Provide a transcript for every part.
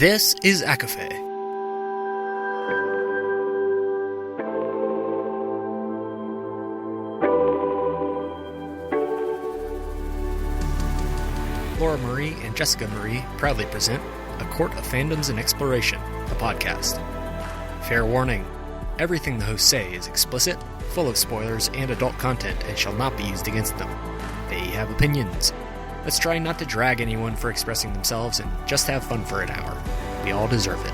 This is ACOFAE. Laura Marie and Jessica Marie proudly present A Court of Fandoms and Exploration, a podcast. Fair warning, everything the hosts say is explicit, full of spoilers and adult content and shall not be used against them. They have opinions. Let's try not to drag anyone for expressing themselves and just have fun for an hour. We all deserve it.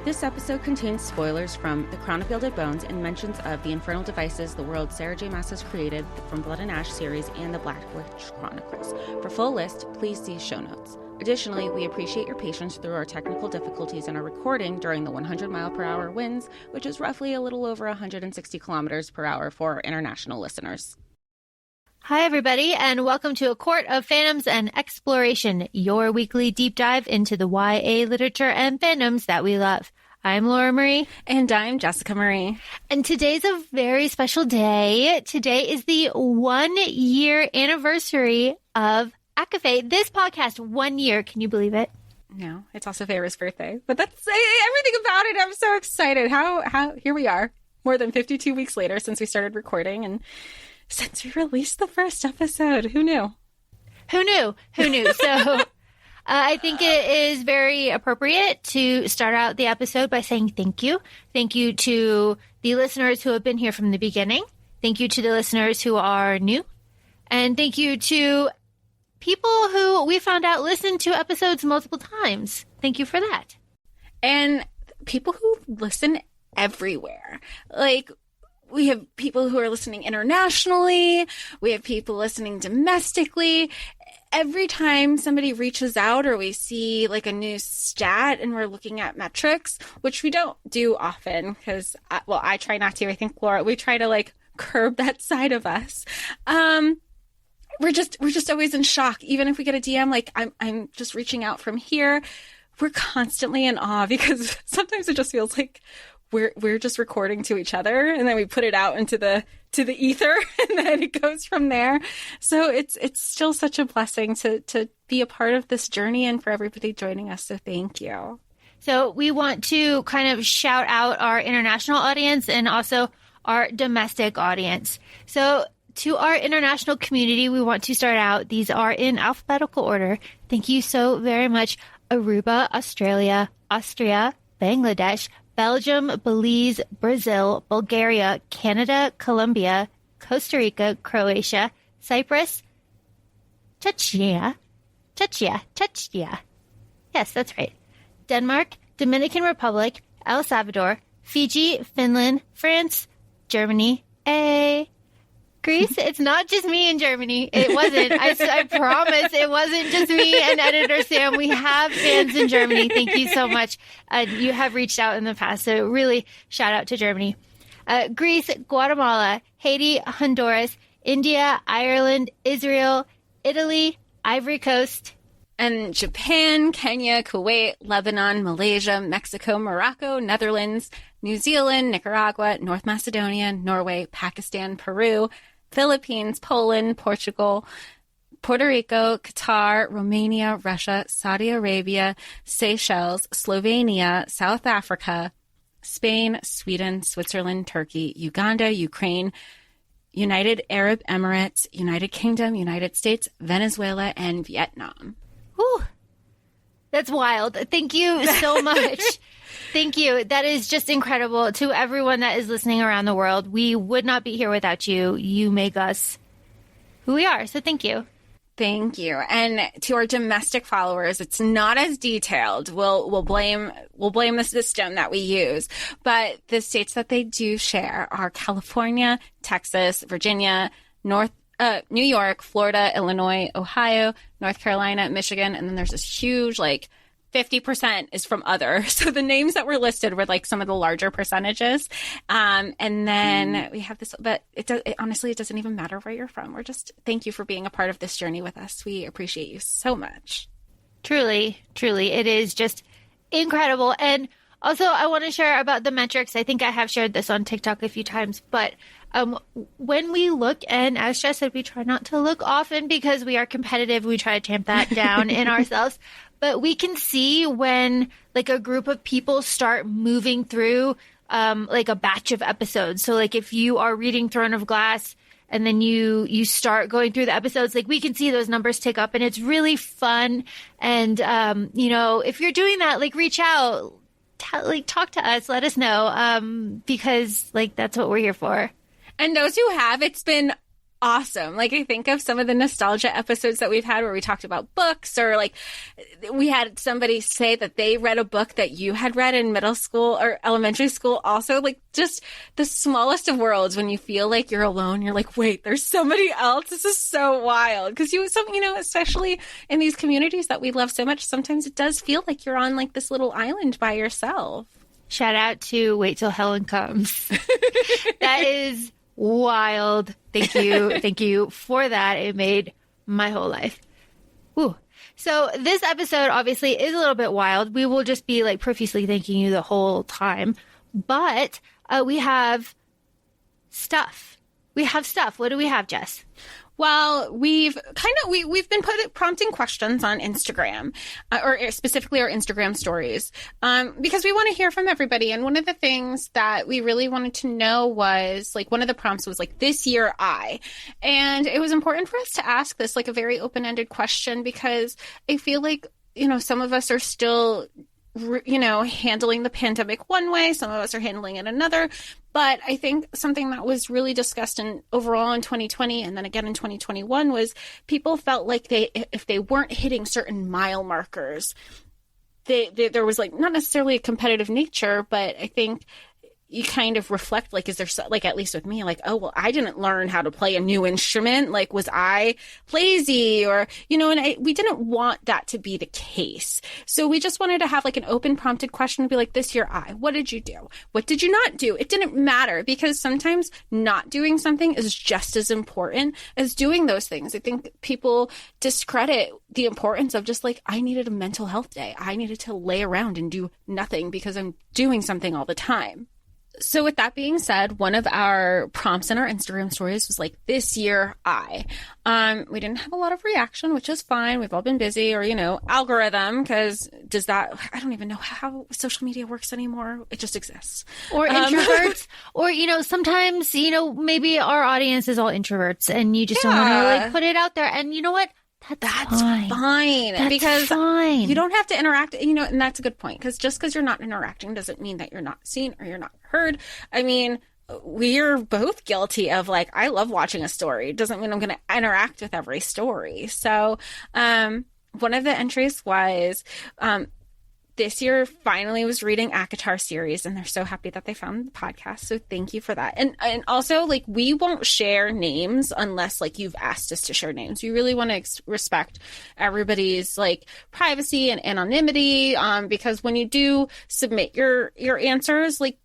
This episode contains spoilers from The Crown of Gilded Bones and mentions of the Infernal devices the world Sarah J. Maas has created from Blood and Ash series and the Black Witch Chronicles. For full list, please see show notes. Additionally, we appreciate your patience through our technical difficulties in our recording during the 100-mile-per-hour winds, which is roughly a little over 160 kilometers per hour for our international listeners. Hi, everybody, and welcome to A Court of Fandoms and Exploration, your weekly deep dive into the YA literature and fandoms that we love. I'm Laura Marie. And I'm Jessica Marie. And today's a very special day. Today is the 1-year anniversary of ACOFAE. This podcast, 1 year. Can you believe it? No, it's also Farrah's birthday. But that's everything about it. I'm so excited. How here we are, more than 52 weeks later since we started recording and since we released the first episode. Who knew? Who knew? Who knew? So I think it is very appropriate to start out the episode by saying thank you. Thank you to the listeners who have been here from the beginning. Thank you to the listeners who are new. And thank you to people who we found out listen to episodes multiple times. Thank you for that. And people who listen everywhere. Like, we have people who are listening internationally. We have people listening domestically. Every time somebody reaches out or we see like a new stat and we're looking at metrics, which we don't do often because, I try not to. I think, Laura, we try to like curb that side of us. We're just always in shock. Even if we get a DM, like I'm just reaching out from here. We're constantly in awe because sometimes it just feels like we're just recording to each other and then we put it out into the ether and then it goes from there. So it's still such a blessing to be a part of this journey and for everybody joining us. So thank you. So we want to kind of shout out our international audience and also our domestic audience. So to our international community, we want to start out. These are in alphabetical order. Thank you so very much. Aruba, Australia, Austria, Bangladesh, Belgium, Belize, Brazil, Bulgaria, Canada, Colombia, Costa Rica, Croatia, Cyprus, Czechia. Yes, that's right. Denmark, Dominican Republic, El Salvador, Fiji, Finland, France, Germany, Greece. It's not just me in Germany. It wasn't. I promise it wasn't just me and editor Sam. We have fans in Germany. Thank you so much. You have reached out in the past. So really shout out to Germany. Greece, Guatemala, Haiti, Honduras, India, Ireland, Israel, Italy, Ivory Coast, and Japan, Kenya, Kuwait, Lebanon, Malaysia, Mexico, Morocco, Netherlands, New Zealand, Nicaragua, North Macedonia, Norway, Pakistan, Peru, Philippines, Poland, Portugal, Puerto Rico, Qatar, Romania, Russia, Saudi Arabia, Seychelles, Slovenia, South Africa, Spain, Sweden, Switzerland, Turkey, Uganda, Ukraine, United Arab Emirates, United Kingdom, United States, Venezuela, and Vietnam. Whew. That's wild. Thank you so much. Thank you. That is just incredible. To everyone that is listening around the world, we would not be here without you. You make us who we are. So thank you. Thank you. And to our domestic followers, it's not as detailed. We'll blame the system that we use. But the states that they do share are California, Texas, Virginia, New York, Florida, Illinois, Ohio, North Carolina, Michigan, and then there's this huge 50% is from other. So the names that were listed were some of the larger percentages. And then we have this, but honestly, it doesn't even matter where you're from. We're just, thank you for being a part of this journey with us. We appreciate you so much. Truly, truly. It is just incredible. And also I want to share about the metrics. I think I have shared this on TikTok a few times, but when we look, and as Jess said, we try not to look often because we are competitive. We try to tamp that down in ourselves. but we can see when like a group of people start moving through like a batch of episodes. So like if you are reading Throne of Glass and then you start going through the episodes, like we can see those numbers tick up, and it's really fun. And you know, if you're doing that, like reach out, talk to us, let us know, because like that's what we're here for. And those who have, it's been awesome. Like I think of some of the nostalgia episodes that we've had where we talked about books, or like we had somebody say that they read a book that you had read in middle school or elementary school. Also, like just the smallest of worlds, when you feel like you're alone, you're like, wait, there's somebody else. This is so wild. Because you know, especially in these communities that we love so much, sometimes it does feel like you're on like this little island by yourself. Shout out to Wait Till Helen Comes. That is wild. Thank you. Thank you for that. It made my whole life. Ooh. So this episode obviously is a little bit wild. We will just be like profusely thanking you the whole time. But we have stuff. What do we have, Jess? Well, we've been prompting questions on Instagram, or specifically our Instagram stories, because we want to hear from everybody. And one of the things that we really wanted to know was, like, one of the prompts was like, this year and it was important for us to ask this, like, a very open-ended question, because I feel like, you know, some of us are still, you know, handling the pandemic one way, some of us are handling it another. But I think something that was really discussed overall in 2020 and then again in 2021 was people felt like if they weren't hitting certain mile markers, there was like not necessarily a competitive nature, but I think you kind of reflect, like, is there, like, at least with me, like, oh, well, I didn't learn how to play a new instrument. Like, was I lazy? Or, you know, and we didn't want that to be the case. So we just wanted to have like an open prompted question to be like, this year, what did you do? What did you not do? It didn't matter, because sometimes not doing something is just as important as doing those things. I think people discredit the importance of just like, I needed a mental health day. I needed to lay around and do nothing because I'm doing something all the time. So with that being said, one of our prompts in our Instagram stories was like, this year, we didn't have a lot of reaction, which is fine. We've all been busy, or, you know, algorithm, because I don't even know how social media works anymore. It just exists. Or introverts, or, you know, sometimes, you know, maybe our audience is all introverts and you just don't want to like put it out there. And you know what? That's fine. Because you don't have to interact, you know, and that's a good point, because just because you're not interacting doesn't mean that you're not seen or you're not heard. I mean, we're both guilty of, like, I love watching a story. It doesn't mean I'm going to interact with every story. So one of the entries was this year finally was reading ACOTAR series, and they're so happy that they found the podcast. So thank you for that. And also, like, we won't share names unless, like, you've asked us to share names. We really want to respect everybody's, like, privacy and anonymity, because when you do submit your answers, like,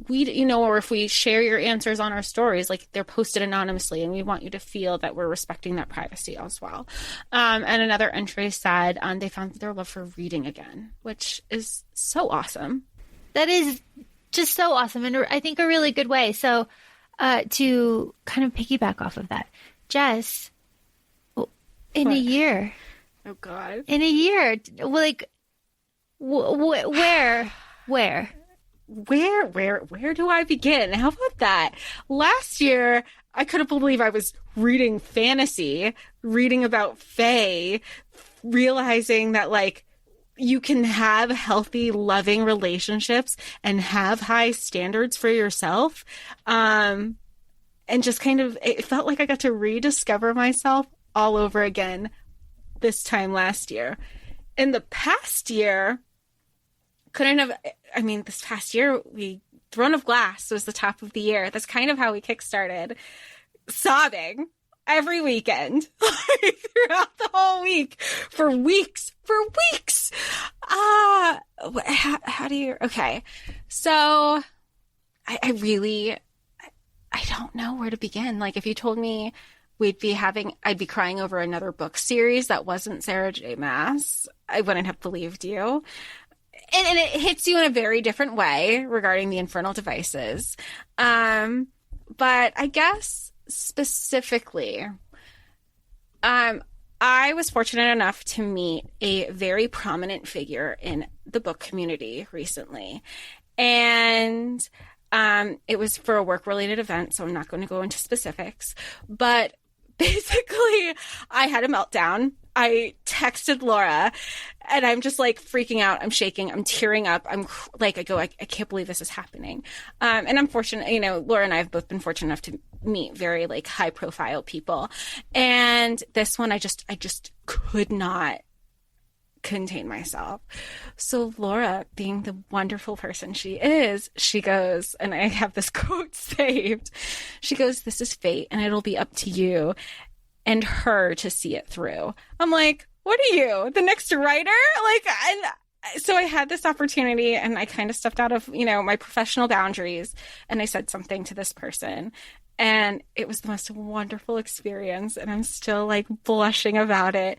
we, you know, or if we share your answers on our stories, like, they're posted anonymously, and we want you to feel that we're respecting that privacy as well. And another entry said they found their love for reading again, which is so awesome. That is just so awesome, and I think a really good way. So to kind of piggyback off of that, Jess, in a year, oh God, in a year, like, where do I begin? How about that? Last year, I couldn't believe I was reading fantasy, reading about fae, realizing that, like, you can have healthy, loving relationships and have high standards for yourself. And just kind of, it felt like I got to rediscover myself all over again this time last year. In the past year, this past year, Throne of Glass was the top of the year. That's kind of how we kickstarted. Sobbing every weekend, like, throughout the whole week, for weeks. How do you, okay. So I don't know where to begin. Like, if you told me I'd be crying over another book series that wasn't Sarah J. Maas, I wouldn't have believed you. And it hits you in a very different way regarding the Infernal devices. But I guess specifically, I I was fortunate enough to meet a very prominent figure in the book community recently. And it was for a work-related event, so I'm not going to go into specifics. But basically, I had a meltdown. I texted Laura, and I'm just like freaking out. I'm shaking. I'm tearing up. I'm like, I can't believe this is happening. And I'm fortunate, you know, Laura and I have both been fortunate enough to meet very like high profile people. And this one, I just could not contain myself. So Laura, being the wonderful person she is, she goes, and I have this quote saved. She goes, "This is fate, and it'll be up to you and her to see it through." I'm like, what are you, the next writer? Like, and so I had this opportunity, and I kind of stepped out of, you know, my professional boundaries, and I said something to this person, and it was the most wonderful experience, and I'm still like blushing about it.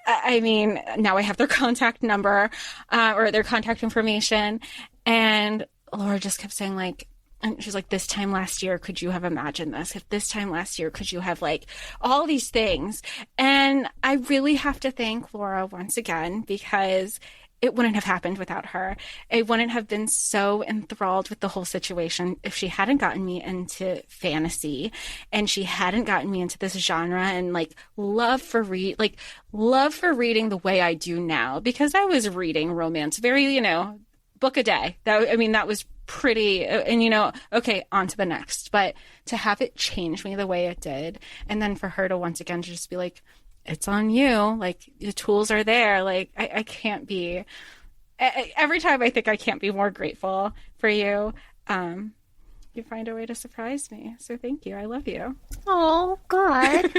I mean, now I have their contact number, or their contact information, and Laura just kept saying like, and she's like, "This time last year, could you have imagined this? If this time last year, could you have like all these things?" And I really have to thank Laura once again, because it wouldn't have happened without her. I wouldn't have been so enthralled with the whole situation if she hadn't gotten me into fantasy, and she hadn't gotten me into this genre and like love for reading the way I do now, because I was reading romance very, you know, book a day. That was pretty, and you know, okay, on to the next. But to have it change me the way it did, and then for her to once again just be like, "It's on you, like the tools are there," like I can't be, every time I think I can't be more grateful for you. You find a way to surprise me, so thank you. I love you. Oh God.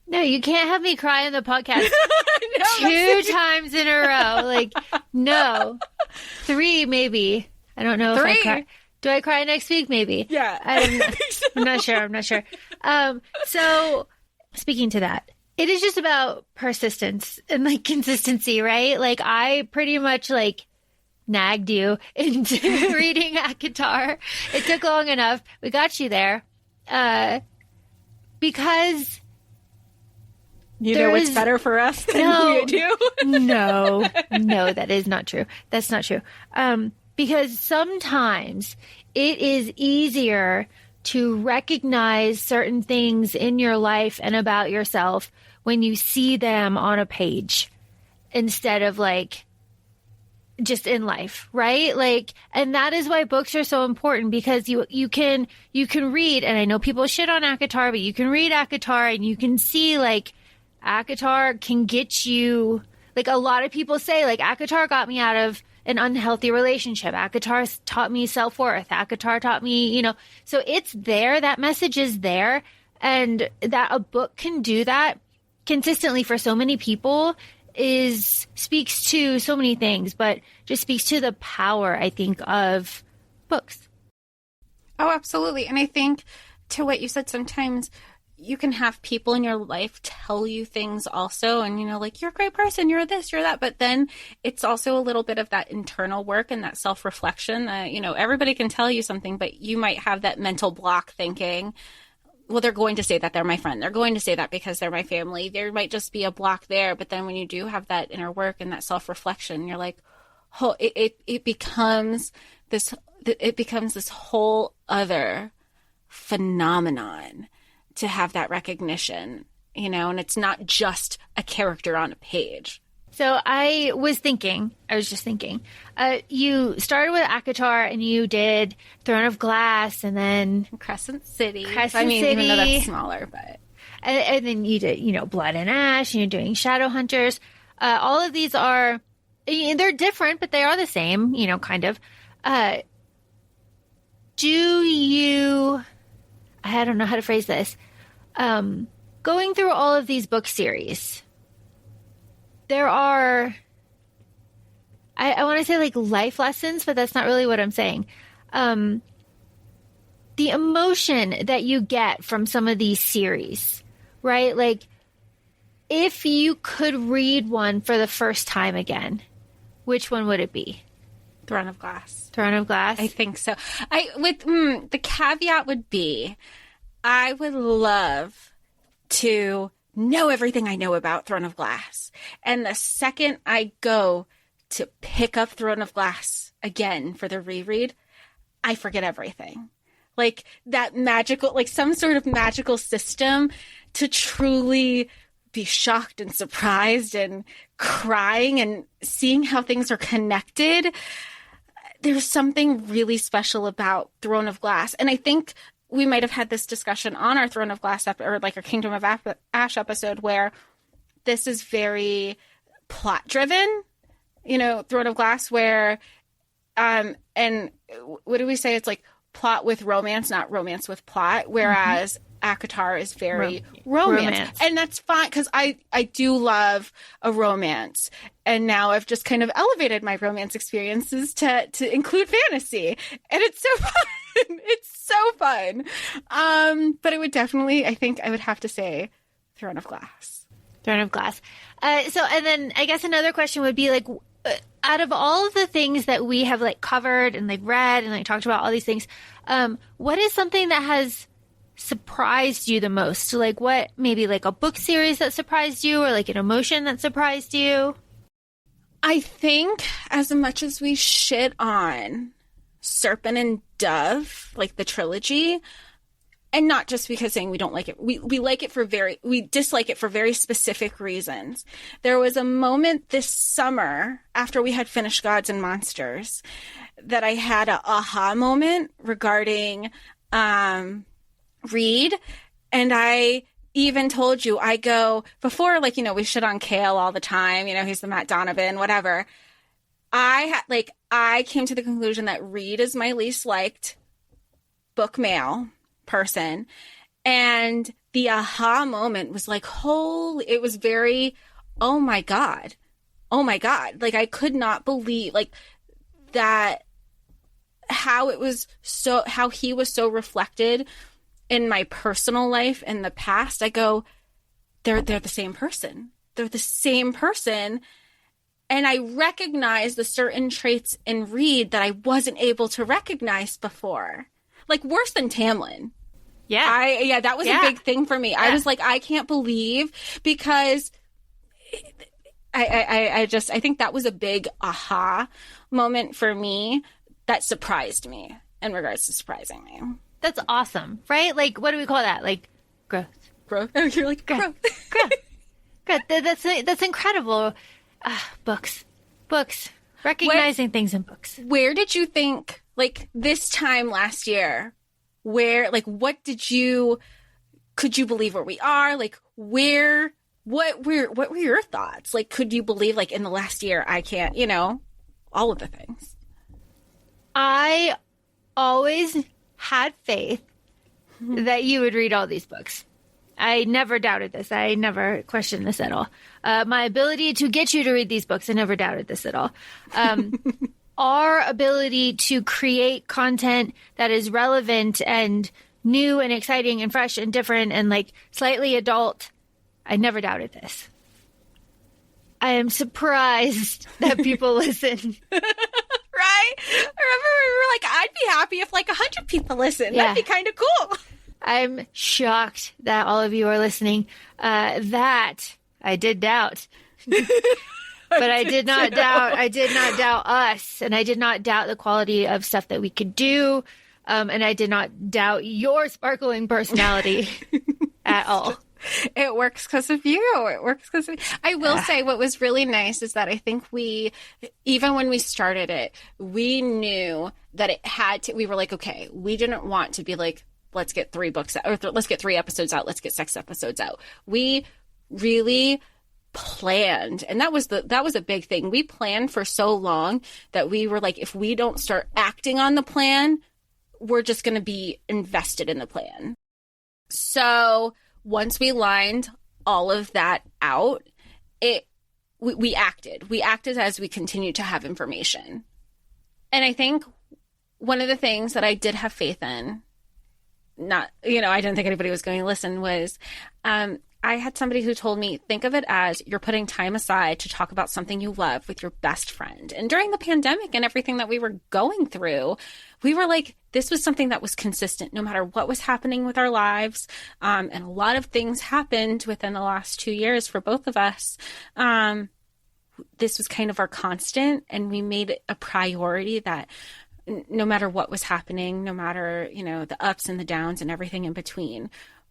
No, you can't have me cry on the podcast two times in a row. Like, no. 3 maybe. I don't know 3. if I cry. Do I cry next week? Maybe. Yeah. I'm not sure. I'm not sure. So speaking to that, it is just about persistence and like consistency, right? Like I pretty much like nagged you into reading ACOFAE. It took long enough. We got you there. Because you know what's better for us than you do? No, that is not true. That's not true. Because sometimes it is easier to recognize certain things in your life and about yourself when you see them on a page instead of like just in life, right? Like, and that is why books are so important, because you can read, and I know people shit on ACOFAE, but you can read ACOFAE and you can see like ACOFAE can get you, like a lot of people say, like ACOFAE got me out of an unhealthy relationship. ACOFAE taught me self-worth. ACOFAE taught me, you know, so it's there. That message is there, and that a book can do that consistently for so many people speaks to so many things, but just speaks to the power, I think, of books. Oh, absolutely. And I think to what you said, sometimes you can have people in your life tell you things also, and, you know, like, "You're a great person, you're this, you're that." But then it's also a little bit of that internal work and that self-reflection that, you know, everybody can tell you something, but you might have that mental block thinking, well, they're going to say that they're my friend. They're going to say that because they're my family. There might just be a block there. But then when you do have that inner work and that self-reflection, you're like, oh, it becomes this whole other phenomenon to have that recognition, you know, and it's not just a character on a page. So I was just thinking, you started with ACOFAE and you did Throne of Glass and then Crescent City. City. Even though that's smaller, but. And then you did, you know, Blood and Ash, and you're doing Shadowhunters. All of these are, they're different, but they are the same, you know, kind of. I don't know how to phrase this. Going through all of these book series, there are, I want to say like life lessons, but that's not really what I'm saying. The emotion that you get from some of these series, right? Like, if you could read one for the first time again, which one would it be? Throne of Glass. Throne of Glass? I think so. The caveat would be, I would love to know everything I know about Throne of Glass. And the second I go to pick up Throne of Glass again for the reread, I forget everything. Like that magical, like some sort of magical system to truly be shocked and surprised and crying and seeing how things are connected. There's something really special about Throne of Glass. And I think we might have had this discussion on our Throne of Glass or like our Kingdom of Ash episode, where this is very plot driven, you know, Throne of Glass, where, and what do we say? It's like plot with romance, not romance with plot. Whereas ACOTAR is very romance. And that's fine, because I do love a romance. And now I've just kind of elevated my romance experiences to include fantasy. And it's so fun. It's so fun. But it would definitely, I think I would have to say Throne of Glass. Throne of Glass. And then I guess another question would be like, out of all of the things that we have like covered and like read and like talked about all these things, what is something that has surprised you the most? Like what, maybe like a book series that surprised you, or like an emotion that surprised you? I think as much as we shit on Serpent and Dove, like the trilogy, and not just because saying we don't like it, we like it we dislike it for very specific reasons. There was a moment this summer after we had finished Gods and Monsters that I had a aha moment regarding Reed. And I even told you, I go, before, like, you know, we shit on Kale all the time, you know, he's the Matt Donovan, whatever. I came to the conclusion that Reed is my least liked book male person. And the aha moment was like, it was very, oh my God. Like, I could not believe, like, that how he was so reflected in my personal life in the past. I go, they're the same person. They're the same person. And I recognize the certain traits in Reed that I wasn't able to recognize before. Like worse than Tamlin. Yeah. That was a big thing for me. Yeah. I was like, I can't believe, because I think that was a big aha moment for me that surprised me in regards to surprising me. That's awesome, right? Like, what do we call that? Like growth. Oh, you're like growth. That's incredible. Books, recognizing things in books. Where did you think, like this time last year, what could you believe where we are? Like what were your thoughts? Like, could you believe, like, in the last year, I can't, you know, all of the things. I always had faith that you would read all these books. I never doubted this. I never questioned this at all. My ability to get you to read these books, I never doubted this at all. Our ability to create content that is relevant and new and exciting and fresh and different and like slightly adult, I never doubted this. I am surprised that people listen. Right? I remember we were like, I'd be happy if like 100 people listen. Yeah. That'd be kind of cool. I'm shocked that all of you are listening. That I did doubt. But I did not doubt us, and I did not doubt the quality of stuff that we could do. And I did not doubt your sparkling personality at all. It works because of you. I will say what was really nice is that I think even when we started it, we knew that it had to, we were like, okay, we didn't want to be like, let's get 3 books out, or let's get 3 episodes out. Let's get 6 episodes out. We really planned. And that was a big thing. We planned for so long that we were like, if we don't start acting on the plan, we're just going to be invested in the plan. So once we lined all of that out, we acted. We acted as we continued to have information. And I think one of the things that I did have faith in, not, you know, I didn't think anybody was going to listen, was I had somebody who told me, think of it as you're putting time aside to talk about something you love with your best friend. And during the pandemic and everything that we were going through, we were like, this was something that was consistent no matter what was happening with our lives. And a lot of things happened within the last 2 years for both of us. This was kind of our constant, and we made it a priority that no matter what was happening, no matter, you know, the ups and the downs and everything in between,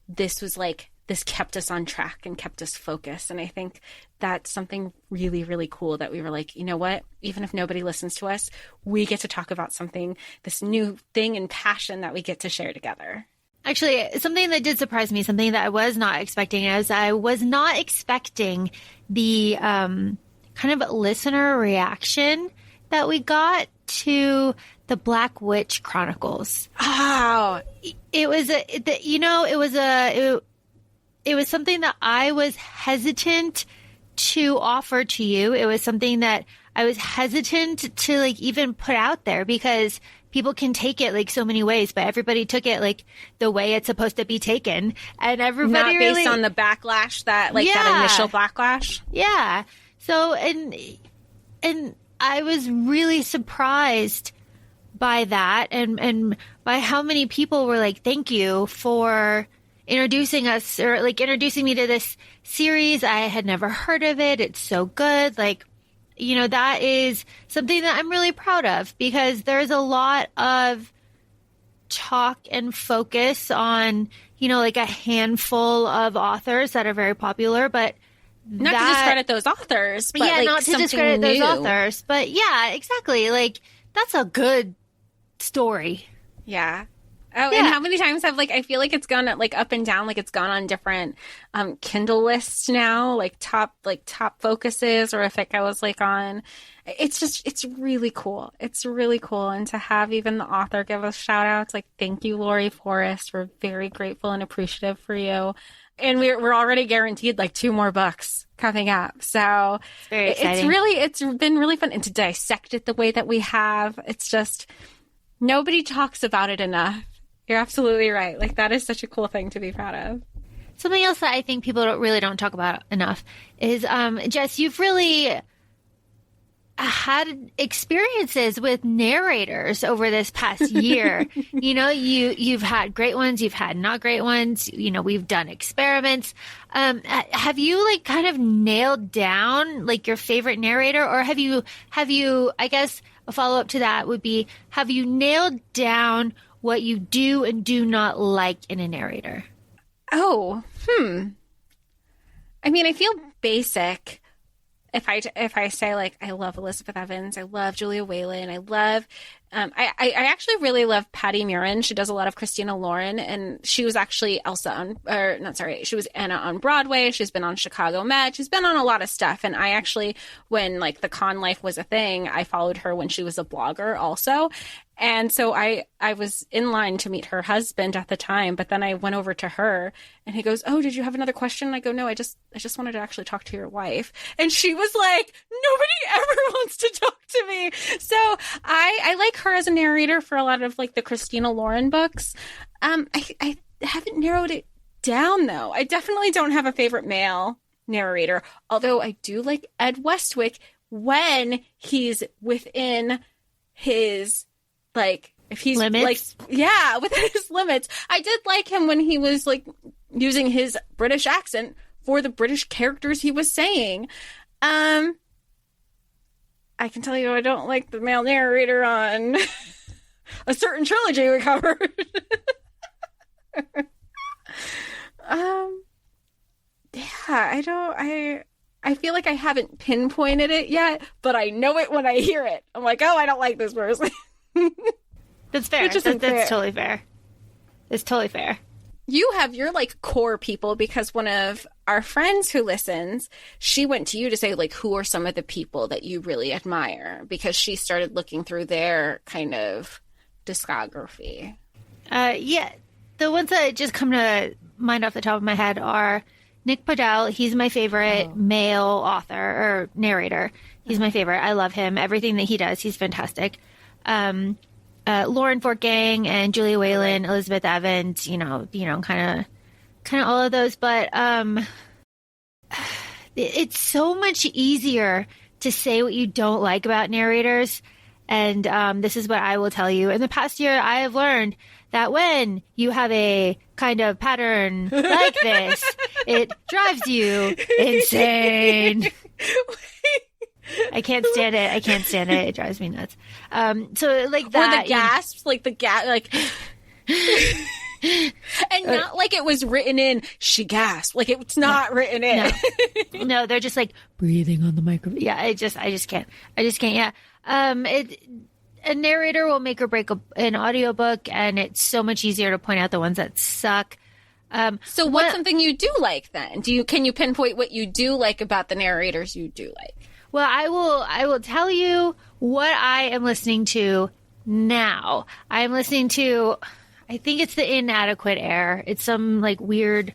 this was like, this kept us on track and kept us focused. And I think that's something really, really cool that we were like, you know what, even if nobody listens to us, we get to talk about something, this new thing and passion that we get to share together. Actually, something that did surprise me, something that I was not expecting, is I was not expecting the kind of listener reaction that we got to the Black Witch Chronicles. Oh, it was it was something that I was hesitant to offer to you. It was something that I was hesitant to like even put out there, because people can take it like so many ways, but everybody took it like the way it's supposed to be taken. And everybody not based on the backlash that that initial backlash. Yeah. So, and I was really surprised by that, and by how many people were like, thank you for introducing us, or like introducing me to this series. I had never heard of it. It's so good. Like, you know, that is something that I'm really proud of, because there's a lot of talk and focus on, you know, like a handful of authors that are very popular, but not to discredit those authors, but yeah, like not to discredit those authors, but yeah, exactly. Like, that's a good story. Yeah. Oh, yeah. And how many times have I feel like it's gone like up and down, like it's gone on different Kindle lists now, like top focuses, or if I was like on, it's really cool. It's really cool. And to have even the author give us shout outs, like, thank you, Lori Forrest. We're very grateful and appreciative for you. And we're already guaranteed like 2 more books coming up. So it's very exciting. It's been really fun. And to dissect it the way that we have, it's just, nobody talks about it enough. You're absolutely right. Like, that is such a cool thing to be proud of. Something else that I think people don't talk about enough is, Jess, you've really had experiences with narrators over this past year. You know, you've had great ones, you've had not great ones. You know, we've done experiments. Have you like kind of nailed down like your favorite narrator, or have you, I guess a follow up to that would be, have you nailed down what you do and do not like in a narrator? Oh, I mean, I feel basic if I say like, I love Elizabeth Evans, I love Julia Whelan, I love, I actually really love Patty Murin. She does a lot of Christina Lauren, and she was actually she was Anna on Broadway. She's been on Chicago Med. She's been on a lot of stuff. And I actually, when like the con life was a thing, I followed her when she was a blogger also. And so I was in line to meet her husband at the time, but then I went over to her and he goes, "Oh, did you have another question?" And I go, "No, I just wanted to actually talk to your wife." And she was like, "Nobody ever wants to talk to me." So I like her as a narrator for a lot of like the Christina Lauren books. I haven't narrowed it down though. I definitely don't have a favorite male narrator, although I do like Ed Westwick when he's within his, like, if he's limits? Like, yeah, within his limits. I did like him when he was like using his British accent for the British characters he was saying. I can tell you I don't like the male narrator on a certain trilogy we covered. I feel like I haven't pinpointed it yet, but I know it when I hear it. I'm like, oh, I don't like this person. That's fair. That's totally fair. It's totally fair. You have your like core people, because one of our friends who listens, she went to you to say like, who are some of the people that you really admire, because she started looking through their kind of discography. Yeah. The ones that just come to mind off the top of my head are Nick Podell. He's my favorite male author or narrator. He's my favorite. I love him. Everything that he does, he's fantastic. Lauren Fortgang and Julia Whelan, Elizabeth Evans, kind kind of all of those, but it's so much easier to say what you don't like about narrators. And this is what I will tell you. In the past year, I have learned that when you have a kind of pattern like this, it drives you insane. I can't stand it. I can't stand it. It drives me nuts. So like that. Or the gasps, like the like. And not like it was written in, she gasped. Like it's not written in. No, they're just like breathing on the microphone. Yeah, I just can't. Yeah. A narrator will make or break an audiobook, and it's so much easier to point out the ones that suck. So what's something you do like then? Can you pinpoint what you do like about the narrators you do like? Well, I will tell you what I am listening to now. I am listening to, I think it's the Inadequate Air. It's some like weird,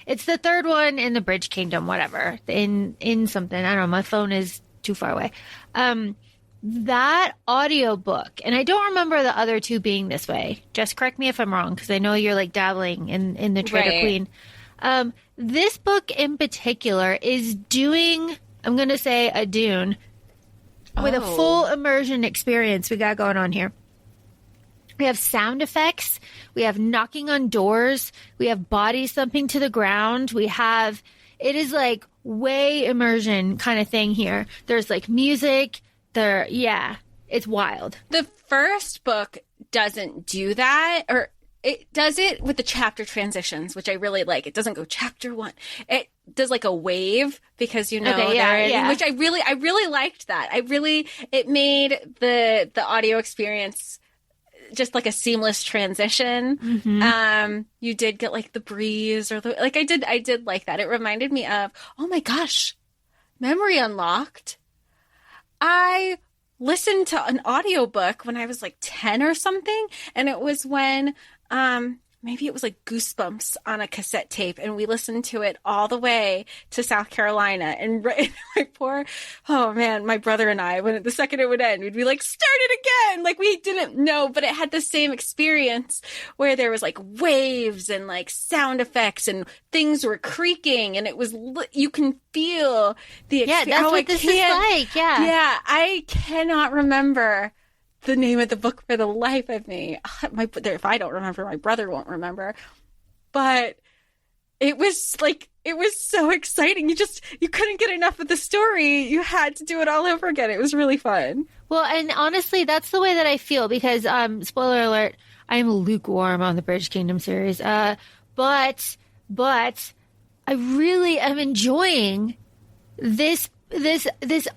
it's the third one in the Bridge Kingdom, whatever. In something. I don't know. My phone is too far away. That audiobook, and I don't remember the other two being this way. Just correct me if I'm wrong, because I know you're like dabbling in the Trader Queen. This book in particular is doing, I'm going to say, a Dune with a full immersion experience we got going on here. We have sound effects. We have knocking on doors. We have bodies thumping to the ground. It is like way immersion kind of thing here. There's like music. It's wild. The first book doesn't do that, or it does it with the chapter transitions, which I really like. It doesn't go chapter 1. It does like a wave because which I really liked that. It made the audio experience just like a seamless transition. Mm-hmm. You did get like the breeze or I did like that. It reminded me of, oh my gosh, memory unlocked. I listened to an audiobook when I was like 10 or something, and it was when maybe it was like Goosebumps on a cassette tape, and we listened to it all the way to South Carolina. And my brother and I, when the second it would end, we'd be like, start it again. Like we didn't know, but it had the same experience where there was like waves and like sound effects and things were creaking, and it was, you can feel the experience. Yeah, that's what this is like. Yeah. Yeah. I cannot remember the name of the book for the life of me. If I don't remember, my brother won't remember. But it was so exciting. You couldn't get enough of the story. You had to do it all over again. It was really fun. Well, and honestly, that's the way that I feel because, spoiler alert, I am lukewarm on the Bridge Kingdom series. But I really am enjoying this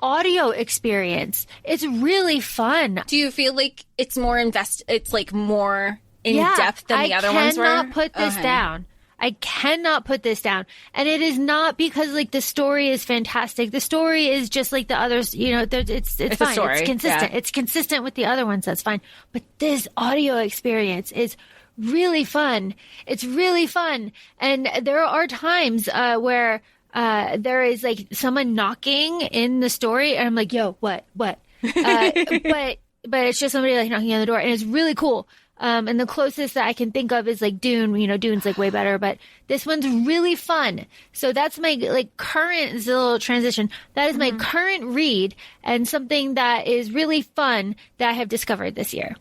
audio experience. It's really fun. Do you feel like it's more it's like more in depth than the other ones were? I cannot put this down. I cannot put this down. And it is not because like the story is fantastic. The story is just like the others, it's fine. A story. It's consistent. Yeah. It's consistent with the other ones. That's fine. But this audio experience is really fun. It's really fun. And there are times where there is like someone knocking in the story, and I'm like, yo, what? But it's just somebody like knocking on the door, and it's really cool. And the closest that I can think of is like Dune. Dune's like way better, but this one's really fun. So that's my like current Zillow transition. That is my current read, and something that is really fun that I have discovered this year.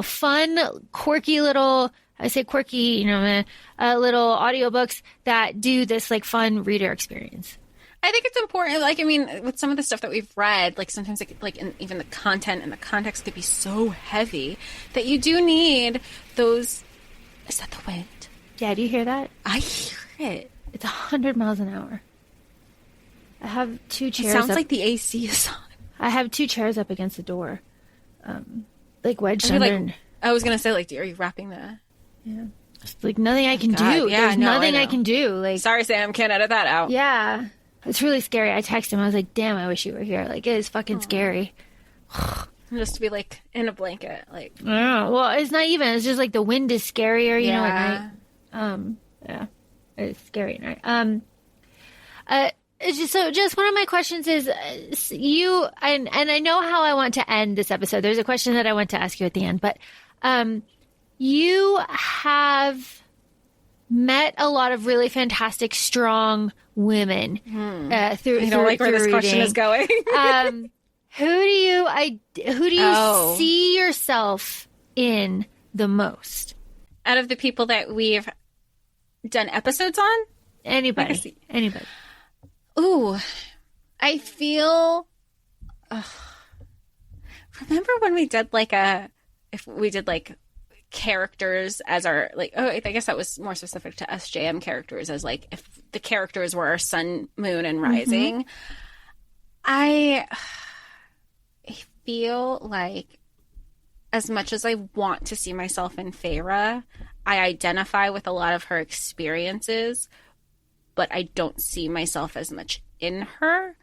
Fun, quirky little. I say quirky, little audiobooks that do this like fun reader experience. I think it's important. Like, I mean, with some of the stuff that we've read, like sometimes even the content and the context could be so heavy that you do need those. Is that the wind? Yeah, do you hear that? I hear it. It's 100 miles an hour. I have 2 chairs. It sounds like the AC is on. I have 2 chairs up against the door, like wedged under. I was gonna say, like, are you wrapping the? Yeah. It's like nothing I can do. Yeah, There's nothing I can do. Like, sorry, Sam, can't edit that out. Yeah. It's really scary. I texted him. I was like, damn, I wish you were here. Like, it is fucking scary. Just to be like in a blanket. Like, I don't know. Well, it's not even. It's just like the wind is scarier, at night. Yeah. It's scary at night. Just one of my questions is you, and I know how I want to end this episode. There's a question that I want to ask you at the end, but, you have met a lot of really fantastic, strong women through. I don't like where this question is going. Who do you see yourself in the most? Out of the people that we've done episodes on? Anybody. Ooh, I feel... remember when we did characters as our, like, I guess that was more specific to SJM characters, as like if the characters were our sun, moon, and rising. I feel like as much as I want to see myself in Feyre, I identify with a lot of her experiences, but I don't see myself as much in her,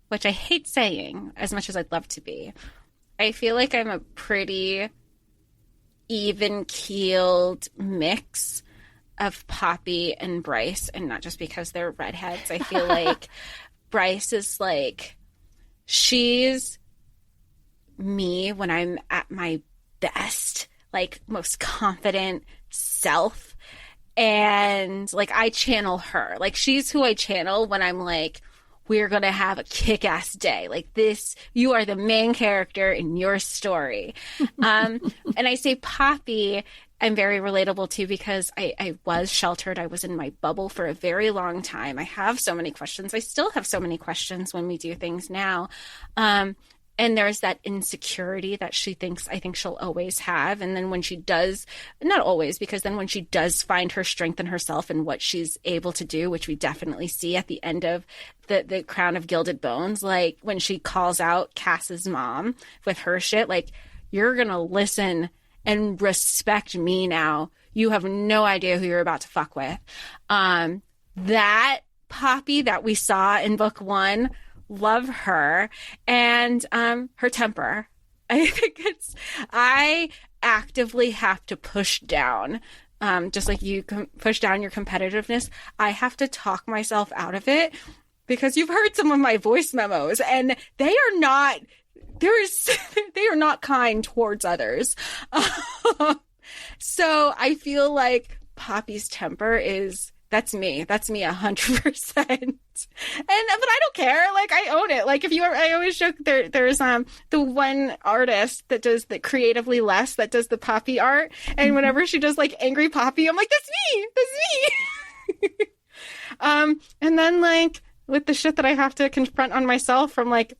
which I hate saying as much as I'd love to be. I feel like I'm a pretty even-keeled mix of Poppy and Bryce, and not just because they're redheads. I feel like Bryce is like, she's me when I'm at my best, like most confident self, and like I channel her. Like she's who I channel when I'm like, we're gonna have a kick-ass day. Like this, you are the main character in your story. And I say Poppy, I'm very relatable to, because I was sheltered. I was in my bubble for a very long time. I have so many questions. I still have so many questions when we do things now. And there's that insecurity that I think she'll always have. And then when she does, not always, because then when she does find her strength in herself and what she's able to do, which we definitely see at the end of the Crown of Gilded Bones, like when she calls out Cass's mom with her shit, like, you're going to listen and respect me now. You have no idea who you're about to fuck with. That Poppy that we saw in book 1, love her, and her temper. I think I actively have to push down, just like you push down your competitiveness. I have to talk myself out of it, because you've heard some of my voice memos, and they are not kind towards others. So I feel like Poppy's temper that's me 100%. But I don't care. Like, I own it. Like, I always joke there's the one artist that does the creatively less, that does the Poppy art. And whenever she does like angry Poppy, I'm like, that's me. And then like with the shit that I have to confront on myself from like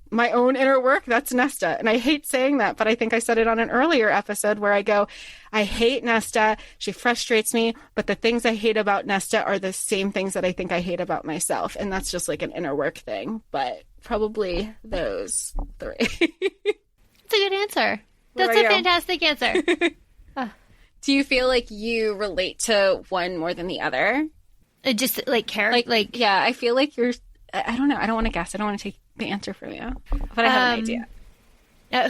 my own inner work, that's Nesta. And I hate saying that, but I think I said it on an earlier episode where I go, I hate Nesta. She frustrates me, but the things I hate about Nesta are the same things that I think I hate about myself. And that's just like an inner work thing, but probably those 3. That's a good answer. That's a fantastic answer. Do you feel like you relate to one more than the other? Just like character? Yeah, I feel like I don't know. I don't want to guess. I don't want to take the answer from you, but I have an idea.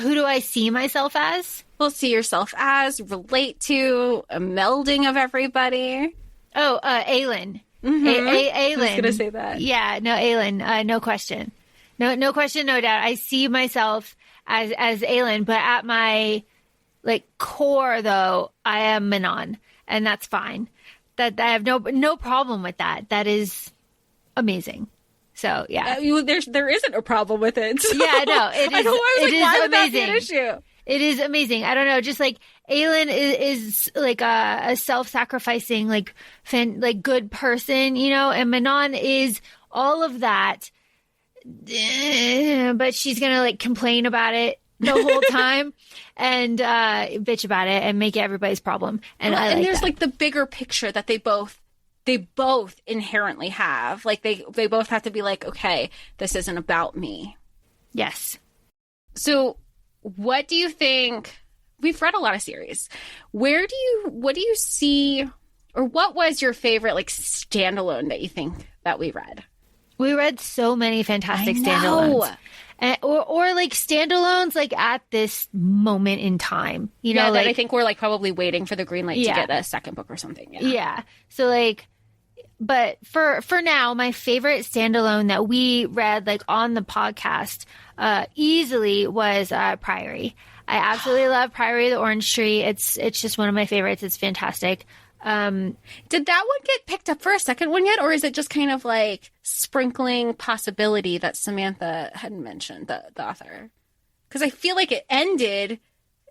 Who do I see myself as? Well, see yourself as, relate to, a melding of everybody. Oh, Aelin. Aelin. I was going to say that. Yeah, no, Aelin. No question. No question, no doubt. I see myself as Aelin, but at my like core, though, I am Manon, and that's fine. That I have no problem with that. That is amazing. So yeah, there isn't a problem with it. So. Yeah, no, it is. Why would that be an issue? It is amazing. I don't know, just like Aelin is like a self-sacrificing, like good person, you know, and Manon is all of that, but she's gonna like complain about it the whole time and bitch about it and make it everybody's problem. And there's like the bigger picture that they both inherently have. Like they both have to be like, okay, this isn't about me. Yes. So what do you think? We've read a lot of series. What do you see, or what was your favorite like standalone that you think that we read? We read so many fantastic standalones. Or like standalones like at this moment in time. You know, that I think we're like probably waiting for the green light to get a second book or something. Yeah. So like, but for now, my favorite standalone that we read like on the podcast easily was Priory. I absolutely love Priory, the Orange Tree. It's just one of my favorites. It's fantastic. Did that one get picked up for a second one yet? Or is it just kind of like sprinkling possibility that Samantha had mentioned, the author? Because I feel like it ended,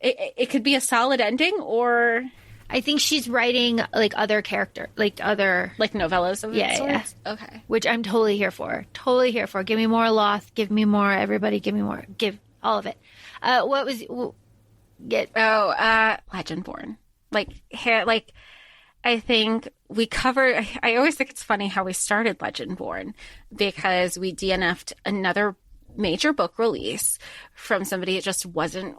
it could be a solid ending, or... I think she's writing like other character, like novellas of sorts? Yeah. Okay. Which I'm totally here for. Totally here for. Give me more Loth. Give me more everybody. Give me more. Give all of it. What was... Legendborn. I think we covered... I always think it's funny how we started Legendborn, because we DNF'd another major book release from somebody. It just wasn't...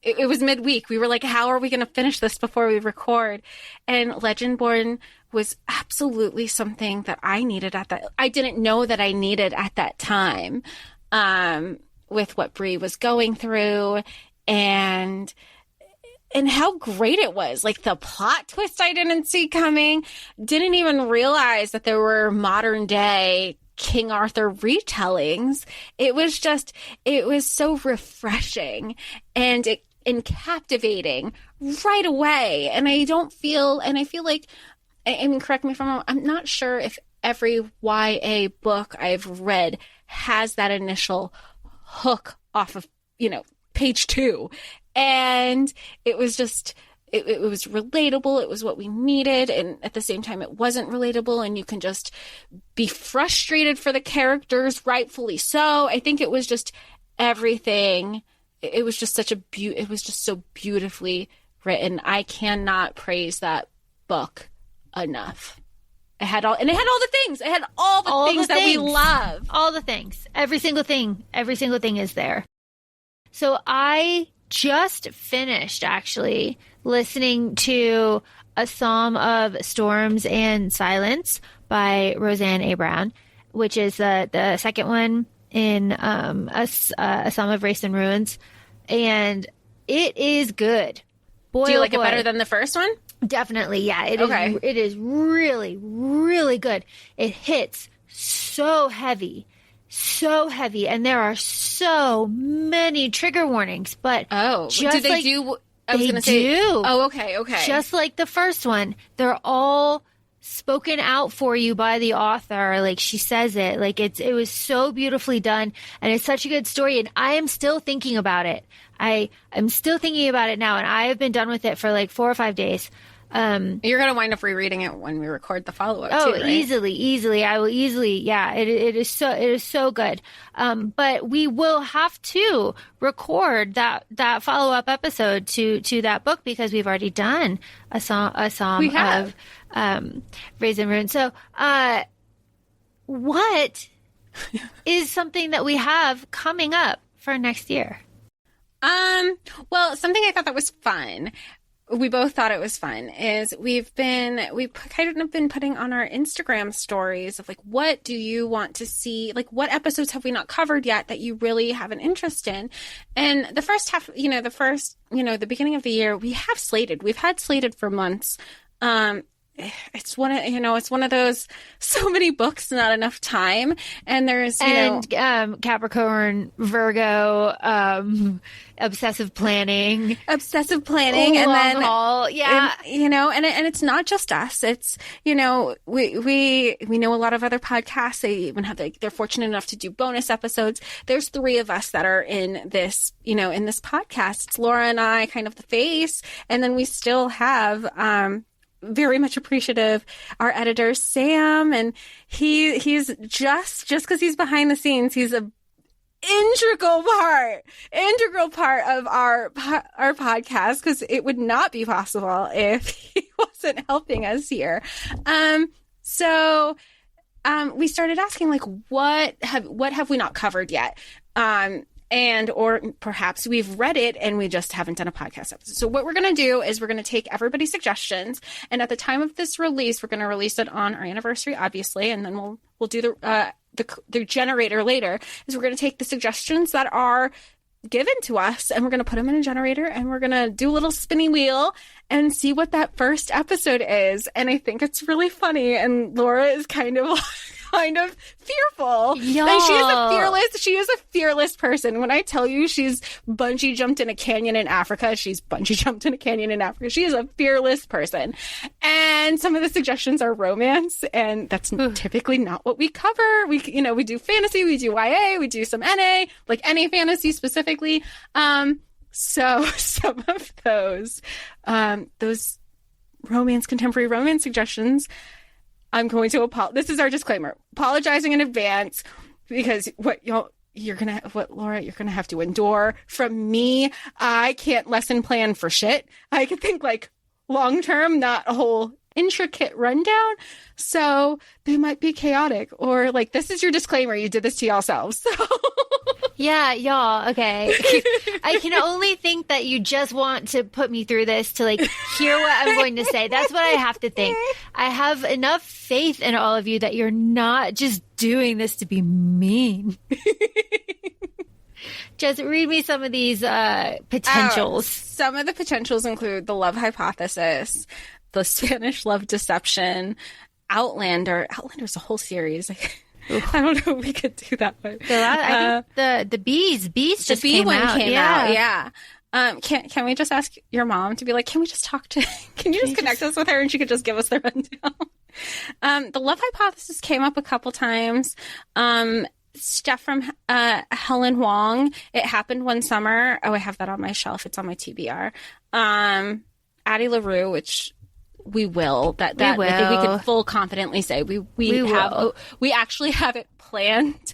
It was midweek. We were like, how are we going to finish this before we record? And Legendborn was absolutely something that I needed I didn't know that I needed at that time, with what Bree was going through and how great it was. Like, the plot twist I didn't see coming, didn't even realize that there were modern day King Arthur retellings. It was so refreshing and captivating right away. And I feel like, I mean, correct me if I'm wrong, I'm not sure if every YA book I've read has that initial hook off of, page 2. And it was just, it was relatable. It was what we needed. And at the same time, it wasn't relatable. And you can just be frustrated for the characters, rightfully so. I think it was just everything. It was just it was just so beautifully written. I cannot praise that book enough. It had all the things. It had all the things that we love. All the things. Every single thing is there. So I just finished, actually, listening to A Psalm of Storms and Silence by Roseanne A. Brown, which is the second one in a Psalm of Wraith and Ruins. And it is good. Boy, do you like it better than the first one? Definitely, yeah. It is really, really good. It hits so heavy, and there are so many trigger warnings. But do they do? I was going to say. Oh, okay. Just like the first one, they're all spoken out for you by the author. Like, she says it. Like, it was so beautifully done, and it's such a good story. And I am still thinking about it. I'm still thinking about it now, and I have been done with it for like 4 or 5 days. You're going to wind up rereading it when we record the follow-up too, right? Easily. I will easily. Yeah, it is so good. But we will have to record that follow-up episode to that book, because we've already done a psalm of Wraith and Ruin. So, what is something that we have coming up for next year? Well, something I thought that was fun. We both thought it was fun, is we've kind of been putting on our Instagram stories of like, what do you want to see? Like, what episodes have we not covered yet that you really have an interest in? And the first half, the beginning of the year, we've had slated for months. It's one of those, so many books, not enough time. And there's, Capricorn, Virgo, obsessive planning, and then haul. Yeah. And it's not just us. It's, we know a lot of other podcasts. They even have, they're fortunate enough to do bonus episodes. There's 3 of us that are in this, in this podcast. It's Laura and I, kind of the face. And then we still have, very much appreciative, our editor Sam, and he's just because he's behind the scenes, he's a integral part of our podcast, because it would not be possible if he wasn't helping us here. So we started asking, like, what have we not covered yet? Or perhaps we've read it and we just haven't done a podcast episode. So what we're going to do is we're going to take everybody's suggestions, and at the time of this release, we're going to release it on our anniversary, obviously, and then we'll do the generator later. Is we're going to take the suggestions that are given to us, and we're going to put them in a generator, and we're going to do a little spinny wheel and see what that first episode is. And I think it's really funny, and Laura is kind of kind of fearful. Yo. And she is a fearless person. When I tell you she's bungee jumped in a canyon in Africa, she's bungee jumped in a canyon in Africa. She is a fearless person. And some of the suggestions are romance, and that's typically not what we cover. We do fantasy, we do YA, we do some NA, like NA fantasy specifically. So some of those contemporary romance suggestions, I'm going to this is our disclaimer, apologizing in advance, because Laura, you're going to have to endure from me. I can't lesson plan for shit. I can think like long term, not a whole intricate rundown. So they might be chaotic, or like, this is your disclaimer. You did this to yourselves. So. Yeah, y'all. Okay. I can only think that you just want to put me through this to like hear what I'm going to say. That's what I have to think. I have enough faith in all of you that you're not just doing this to be mean. Just read me some of these potentials. Some of the potentials include the love hypothesis, the Spanish love deception, Outlander. Outlander's a whole series. I don't know if we could do that one. I think the bees just the bee came one out. came out. Yeah. Can we just ask your mom to be like, can you just connect us with her and she could just give us the rundown? The love hypothesis came up a couple times. Stuff from Helen Wong. It happened one summer. Oh, I have that on my shelf. It's on my TBR. Addie LaRue, which we will. I think we can full confidently say we actually have it planned.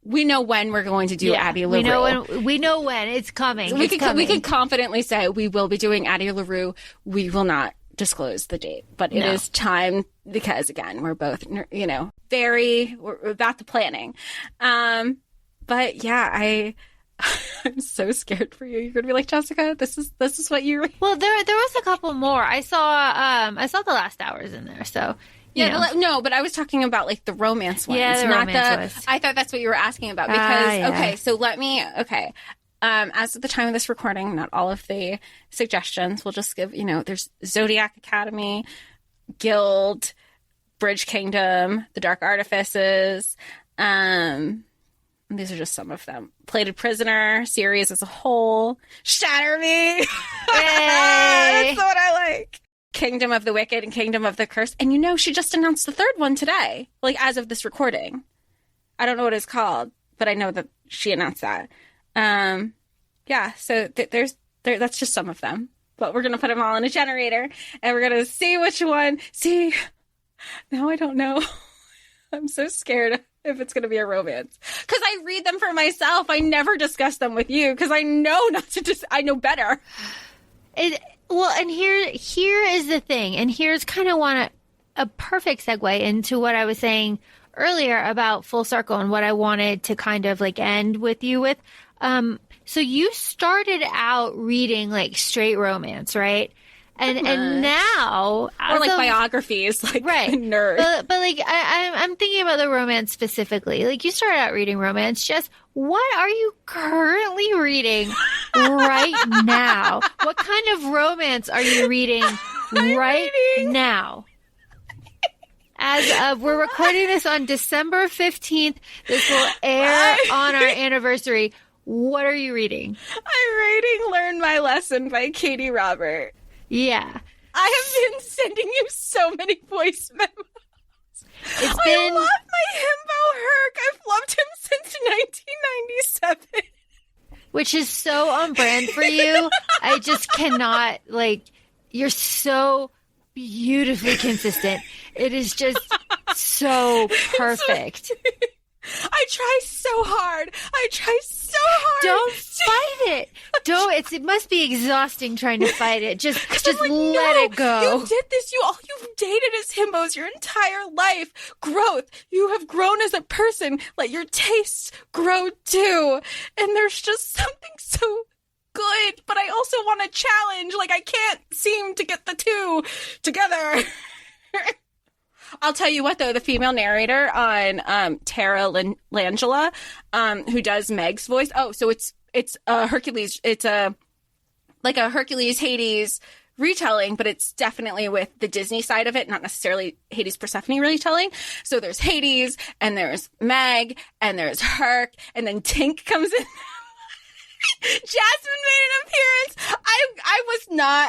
We know when we're going to do Addie LaRue. We know when it's coming. We could confidently say we will be doing Addie LaRue. We will not disclose the date, but it is time, because again, we're both, we're about the planning. But yeah, I'm so scared for you. You're gonna be like, Jessica, this is what you. Well, there was a couple more. I saw The Last Hours in there. So no, but I was talking about like the romance ones. Yeah, not romance ones. I thought that's what you were asking about, because okay, so let me. Okay, as of the time of this recording, not all of the suggestions. We'll just give. There's Zodiac Academy, Guild, Bridge Kingdom, The Dark Artifices. These are just some of them. Plated Prisoner series as a whole. Shatter Me. That's what I like. Kingdom of the Wicked and Kingdom of the Cursed. And she just announced the third one today, like as of this recording. I don't know what it's called, but I know that she announced that. So that's just some of them. But we're going to put them all in a generator, and we're going to see which one. See, now I don't know. I'm so scared if it's going to be a romance, because I read them for myself. I never discuss them with you because I know not to I know better. And here is the thing, and here's kind of a perfect segue into what I was saying earlier about Full Circle and what I wanted to kind of like end with you with. So you started out reading like straight romance, right? And now, or like biographies, like right, nerd. But like I'm thinking about the romance specifically. Like you started out reading romance. Just what are you currently reading right now? What kind of romance are you reading now? As we're recording this on December 15th, this will air on our anniversary. What are you reading? I'm reading "Learn My Lesson" by Katie Robert. Yeah. I have been sending you so many voice memos. I love my himbo Herc. I've loved him since 1997. Which is so on brand for you. I just cannot, you're so beautifully consistent. It is just so perfect. I try so hard. Don't fight it. It must be exhausting trying to fight it. Just let it go. You did this. You've dated as himbos your entire life. Growth. You have grown as a person. Let your tastes grow too. And there's just something so good, but I also want a challenge. I can't seem to get the two together. I'll tell you what, though, the female narrator on Tara Langella, who does Meg's voice. Oh, so it's Hercules. It's a Hercules Hades retelling, but it's definitely with the Disney side of it, not necessarily Hades Persephone retelling. So there's Hades, and there's Meg, and there's Herc, and then Tink comes in. Jasmine made an appearance.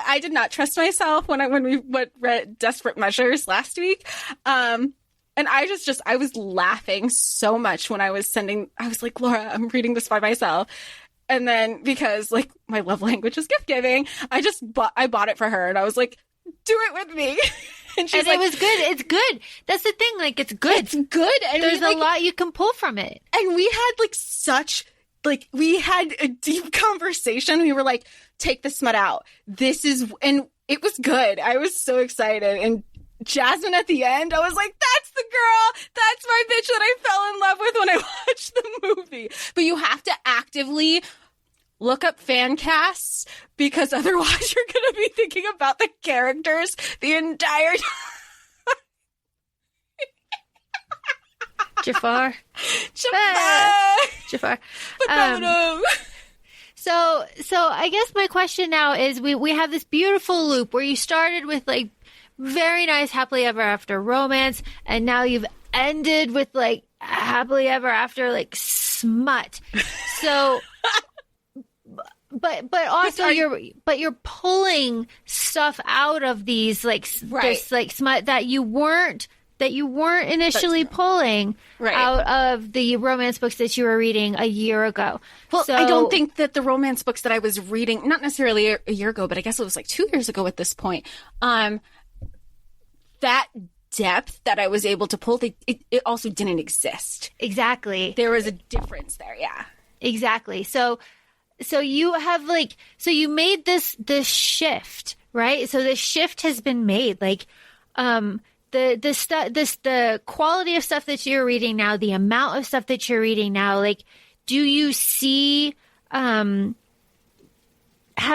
I did not trust myself when we read Desperate Measures last week. And I was laughing so much when I was like, Laura, I'm reading this by myself. And then because like my love language is gift giving, I bought it for her, and I was like, do it with me. And she's like, it was good. It's good. That's the thing. Like, it's good. It's good. And there's a lot you can pull from it. And we had we had a deep conversation. We were like, take the smut out. And it was good. I was so excited. And Jasmine at the end, I was like, that's the girl. That's my bitch that I fell in love with when I watched the movie. But you have to actively look up fan casts, because otherwise you're going to be thinking about the characters the entire time. Jafar. So I guess my question now is, we have this beautiful loop where you started with like very nice happily ever after romance, and now you've ended with like happily ever after like smut. So but also you're pulling stuff out of these like this like smut that you weren't initially pulling out of the romance books that you were reading a year ago. Well, so, I don't think that the romance books that I was reading, not necessarily a year ago, but I guess it was like 2 years ago at this point, that depth that I was able to pull, it also didn't exist. Exactly. There was a difference there, yeah. Exactly. So you have you made this shift, right? So the shift has been made. Like, the quality of stuff that you're reading now, the amount of stuff that you're reading now, like, do you see, have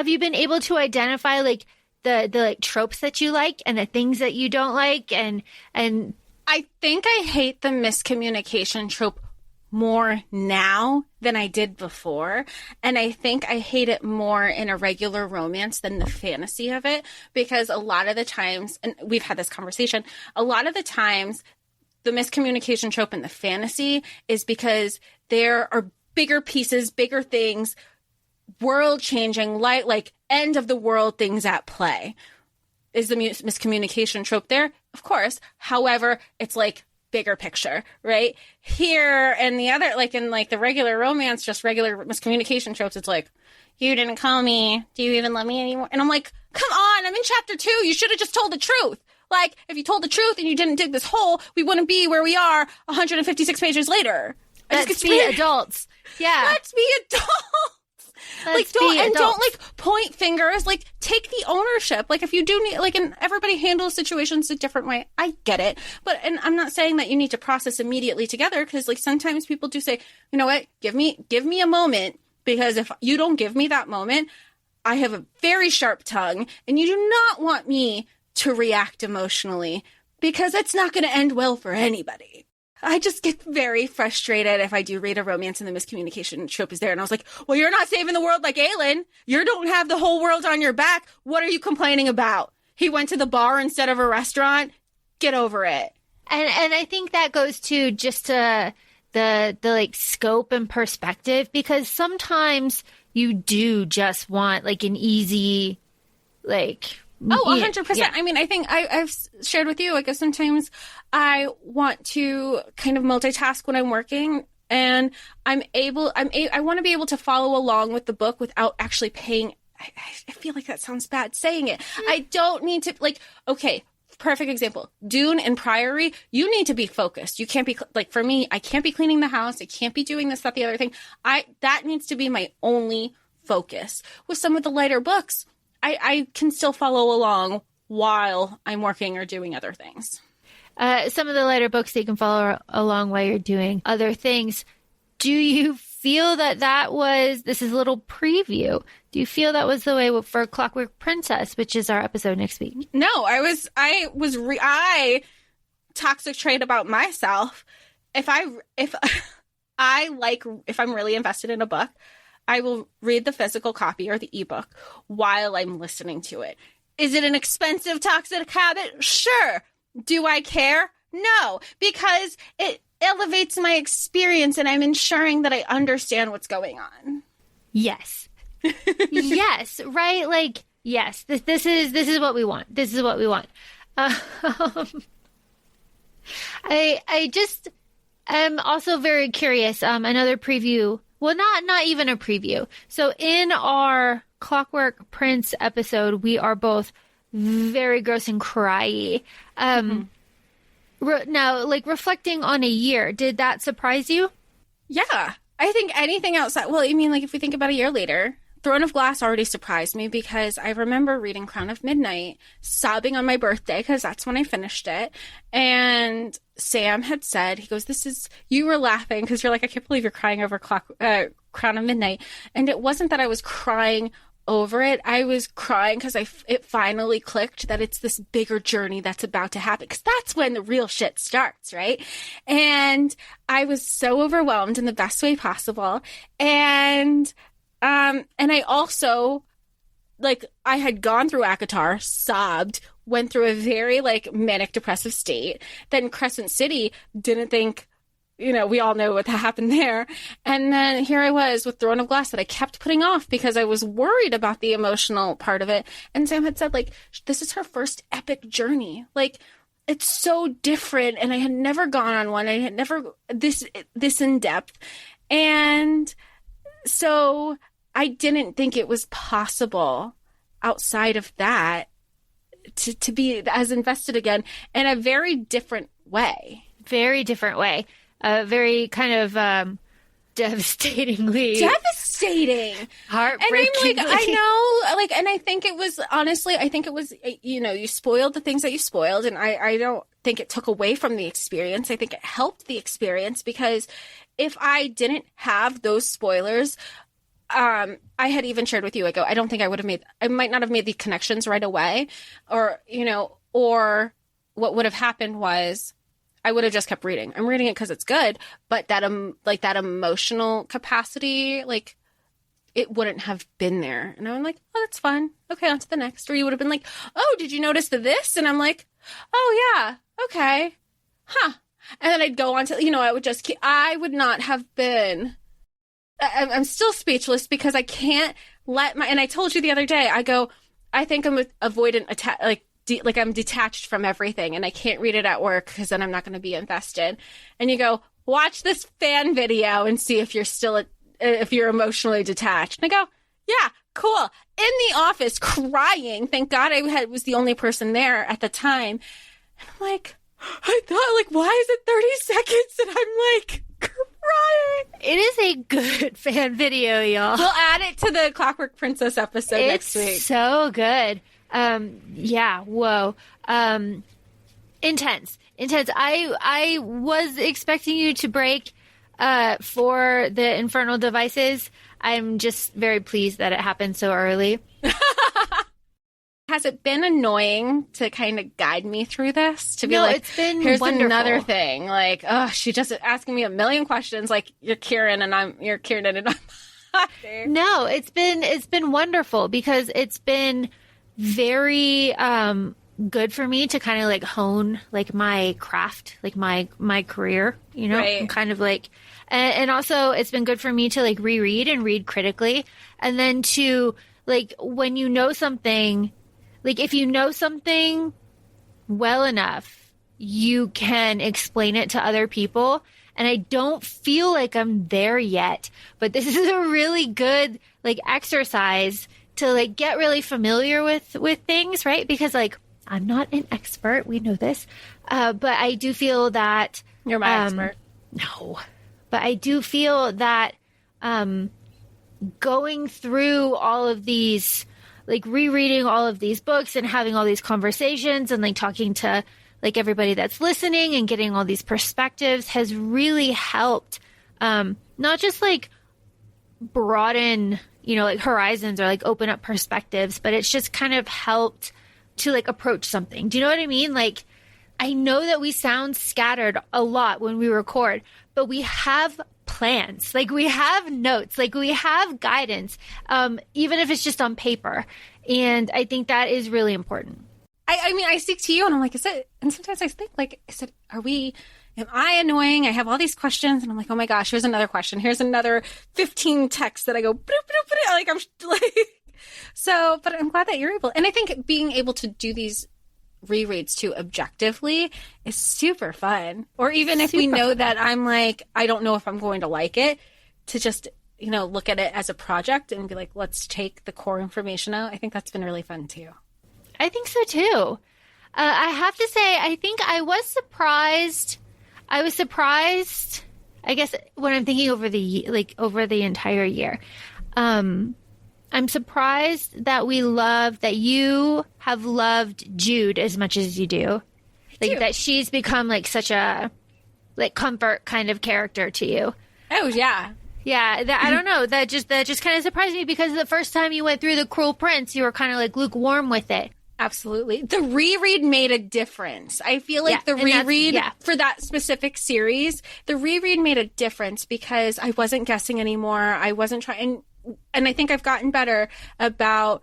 you been able to identify like the like tropes that you like and the things that you don't like? And I think I hate the miscommunication trope more now than I did before. And I think I hate it more in a regular romance than the fantasy of it, because a lot of the times, and we've had this conversation, a lot of the times the miscommunication trope in the fantasy is because there are bigger pieces, bigger things, world changing, like end of the world things at play. Is the miscommunication trope there? Of course. However, it's like bigger picture, right? Here and the other, like in like the regular romance, just regular miscommunication tropes, it's like, you didn't call me. Do you even love me anymore? And I'm like, come on, I'm in chapter 2. You should have just told the truth. Like, if you told the truth and you didn't dig this hole, we wouldn't be where we are 156 pages later. Let's be adults. Yeah. Let's be adults. Don't like point fingers, like take the ownership. Like if you do need, like, and everybody handles situations a different way. I get it. But, and I'm not saying that you need to process immediately together, because like sometimes people do say, you know what, give me a moment, because if you don't give me that moment, I have a very sharp tongue and you do not want me to react emotionally, because it's not going to end well for anybody. I just get very frustrated if I do read a romance and the miscommunication trope is there. And I was like, well, you're not saving the world like Aelin. You don't have the whole world on your back. What are you complaining about? He went to the bar instead of a restaurant. Get over it. And I think that goes to just the like scope and perspective, because sometimes you do just want like an easy, like... Oh, 100%. Yeah. I mean, I think I've shared with you, like, sometimes I want to kind of multitask when I'm working, and I want to be able to follow along with the book without actually paying. I feel like that sounds bad saying it. I don't need to, like, okay, perfect example. Dune and Priory, you need to be focused. You can't be, like, for me, I can't be cleaning the house. I can't be doing this, that, the other thing. That needs to be my only focus. With some of the lighter books, I can still follow along while I'm working or doing other things. Some of the lighter books that you can follow along while you're doing other things. Do you feel that was, this is a little preview, do you feel that was the way for Clockwork Princess, which is our episode next week? No, I toxic trait about myself. If I'm really invested in a book, I will read the physical copy or the ebook while I'm listening to it. Is it an expensive toxic habit? Sure. Do I care? No, because it elevates my experience and I'm ensuring that I understand what's going on. Yes. Yes, right? Like, yes, this is what we want. This is what we want. I just am also very curious. Another preview. Well, not even a preview. So in our Clockwork Prince episode, we are both very gross and cryy. Now, like, reflecting on a year, did that surprise you? Yeah. I think anything outside, well, I mean, like, if we think about a year later, Throne of Glass already surprised me because I remember reading Crown of Midnight, sobbing on my birthday because that's when I finished it. And Sam had said, he goes, you were laughing because you're like, I can't believe you're crying over Crown of Midnight. And it wasn't that I was crying over it. I was crying because it finally clicked that it's this bigger journey that's about to happen, because that's when the real shit starts, right? And I was so overwhelmed in the best way possible. And I also, like, I had gone through ACOTAR, sobbed, went through a very, like, manic depressive state. Then Crescent City, didn't think, we all know what happened there. And then here I was with Throne of Glass that I kept putting off because I was worried about the emotional part of it. And Sam had said, like, this is her first epic journey. Like, it's so different. And I had never gone on one. I had never this in depth. And so I didn't think it was possible outside of that to be as invested again in a very different way. Very different way. Very kind of devastating. And Heartbreaking. I'm like, I know, like, and I think it was, honestly, you spoiled the things that you spoiled, and I don't think it took away from the experience. I think it helped the experience, because if I didn't have those spoilers, I had even shared with you, I don't think I might not have made the connections right away, or what would have happened was I would have just kept reading. I'm reading it because it's good, but that emotional capacity, like, it wouldn't have been there. And I'm like, oh, that's fun. Okay, on to the next. Or you would have been like, oh, did you notice this? And I'm like, oh yeah, okay, huh. And then I'd go on to, I would not have been. I'm still speechless because I can't and I told you the other day, I think I'm avoidant, I'm detached from everything, and I can't read it at work because then I'm not going to be invested. And you go, watch this fan video and see if you're emotionally detached. And I go, yeah, cool. In the office, crying. Thank God I was the only person there at the time. And I'm like, I thought, like, why is it 30 seconds? And I'm like, crying. It is a good fan video, y'all. We'll add it to the Clockwork Princess episode next week. It's so good. Yeah, whoa. Intense. I was expecting you to break for the Infernal devices. I'm just very pleased that it happened so early. Has it been annoying to kind of guide me through this? To be it's been here's wonderful. Another thing. Like, oh, she just asking me a million questions. Like, you're Kieran and I'm No, it's been wonderful, because it's been very good for me to kind of like hone like my craft, like my career, right. And kind of like, and also it's been good for me to like reread and read critically, and then to like, when you know something, like if you know something well enough, you can explain it to other people. And I don't feel like I'm there yet, but this is a really good like exercise to like get really familiar with things, right? Because like, I'm not an expert, we know this, but I do feel that you're my expert. No, but I do feel that going through all of these, like rereading all of these books and having all these conversations and like talking to like everybody that's listening and getting all these perspectives has really helped, not just like broaden, like horizons or like open up perspectives, but it's just kind of helped to like approach something. Do you know what I mean? Like I know that we sound scattered a lot when we record, but we have plans. Like, we have notes, like we have guidance, even if it's just on paper. And I think that is really important. I mean, I speak to you and I'm like, and sometimes I think like, am I annoying? I have all these questions and I'm like, oh my gosh, here's another question. Here's another 15 texts that I go, like, I'm like, so, but I'm glad that you're able. And I think being able to do these rereads too objectively is super fun. Or even if we know that I'm like, I don't know if I'm going to like it, to just, look at it as a project and be like, let's take the core information out. I think that's been really fun too. I think so too. I have to say, I think I was surprised. I guess when I'm thinking over the entire year, I'm surprised that you have loved Jude as much as you do. Like, that she's become like such a comfort kind of character to you. Oh yeah. Yeah, I don't know. That just kind of surprised me, because the first time you went through The Cruel Prince, you were kind of like lukewarm with it. Absolutely. The reread made a difference. I feel like the reread for that specific series, the reread made a difference because I wasn't guessing anymore. I wasn't trying. And I think I've gotten better about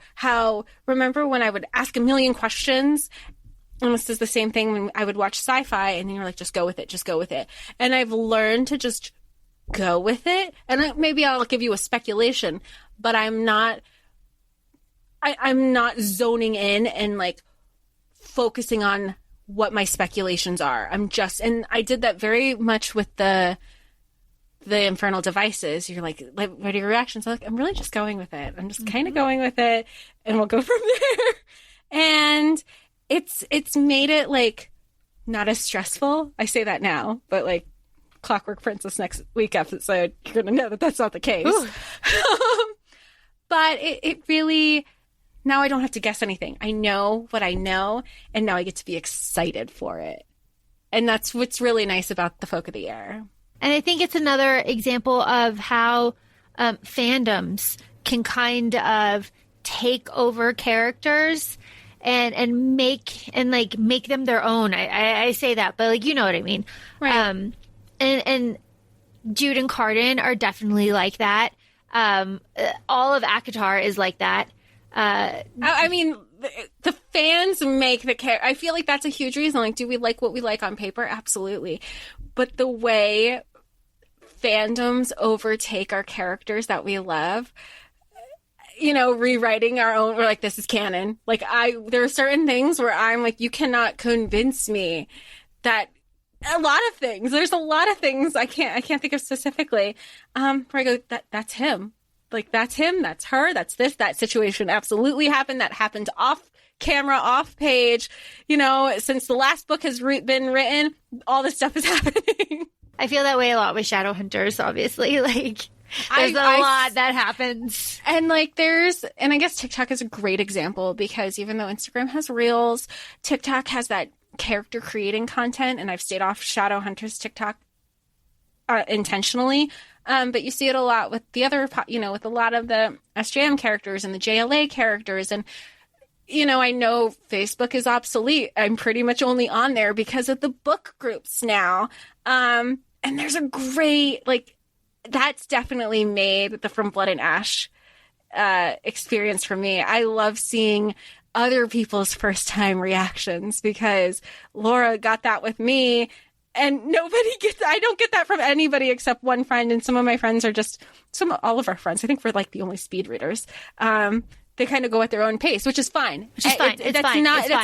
remember when I would ask a million questions? And this is the same thing when I would watch sci-fi and you're like, just go with it, just go with it. And I've learned to just go with it. And maybe I'll give you a speculation, but I'm not zoning in and like focusing on what my speculations are. And I did that very much with the Infernal devices. You're like, what are your reactions? I'm like, I'm really just going with it. I'm just kind of going with it, and we'll go from there. And it's made it like not as stressful. I say that now, but like Clockwork Princess next week episode, you're going to know that that's not the case. But it really, now I don't have to guess anything. I know what I know, and now I get to be excited for it. And that's what's really nice about the Folk of the Air. And I think it's another example of how fandoms can kind of take over characters and make them their own. I say that, but like, you know what I mean. Right. And Jude and Cardin are definitely like that. All of ACOTAR is like that. I mean, the fans make the character. I feel like that's a huge reason. Like, do we like what we like on paper? Absolutely. But the way fandoms overtake our characters that we love, rewriting our own, we're like, this is canon. Like, there are certain things where I'm like, you cannot convince me that there's a lot of things I can't think of specifically, where I go, that's him. Like, that's him, that's her, that's this, that situation absolutely happened. That happened off camera, off page. Since the last book has been written, all this stuff is happening. I feel that way a lot with Shadowhunters, obviously. Like, there's a lot that happens. And like, and I guess TikTok is a great example, because even though Instagram has Reels, TikTok has that character creating content, and I've stayed off Shadowhunters TikTok intentionally. But you see it a lot with the other, with a lot of the SJM characters and the JLA characters. And, I know Facebook is obsolete. I'm pretty much only on there because of the book groups now. And there's a great, that's definitely made the From Blood and Ash experience for me. I love seeing other people's first time reactions, because Laura got that with me. And I don't get that from anybody except one friend. And some of my friends are all of our friends, I think we're like the only speed readers. They kind of go at their own pace, which is fine. That's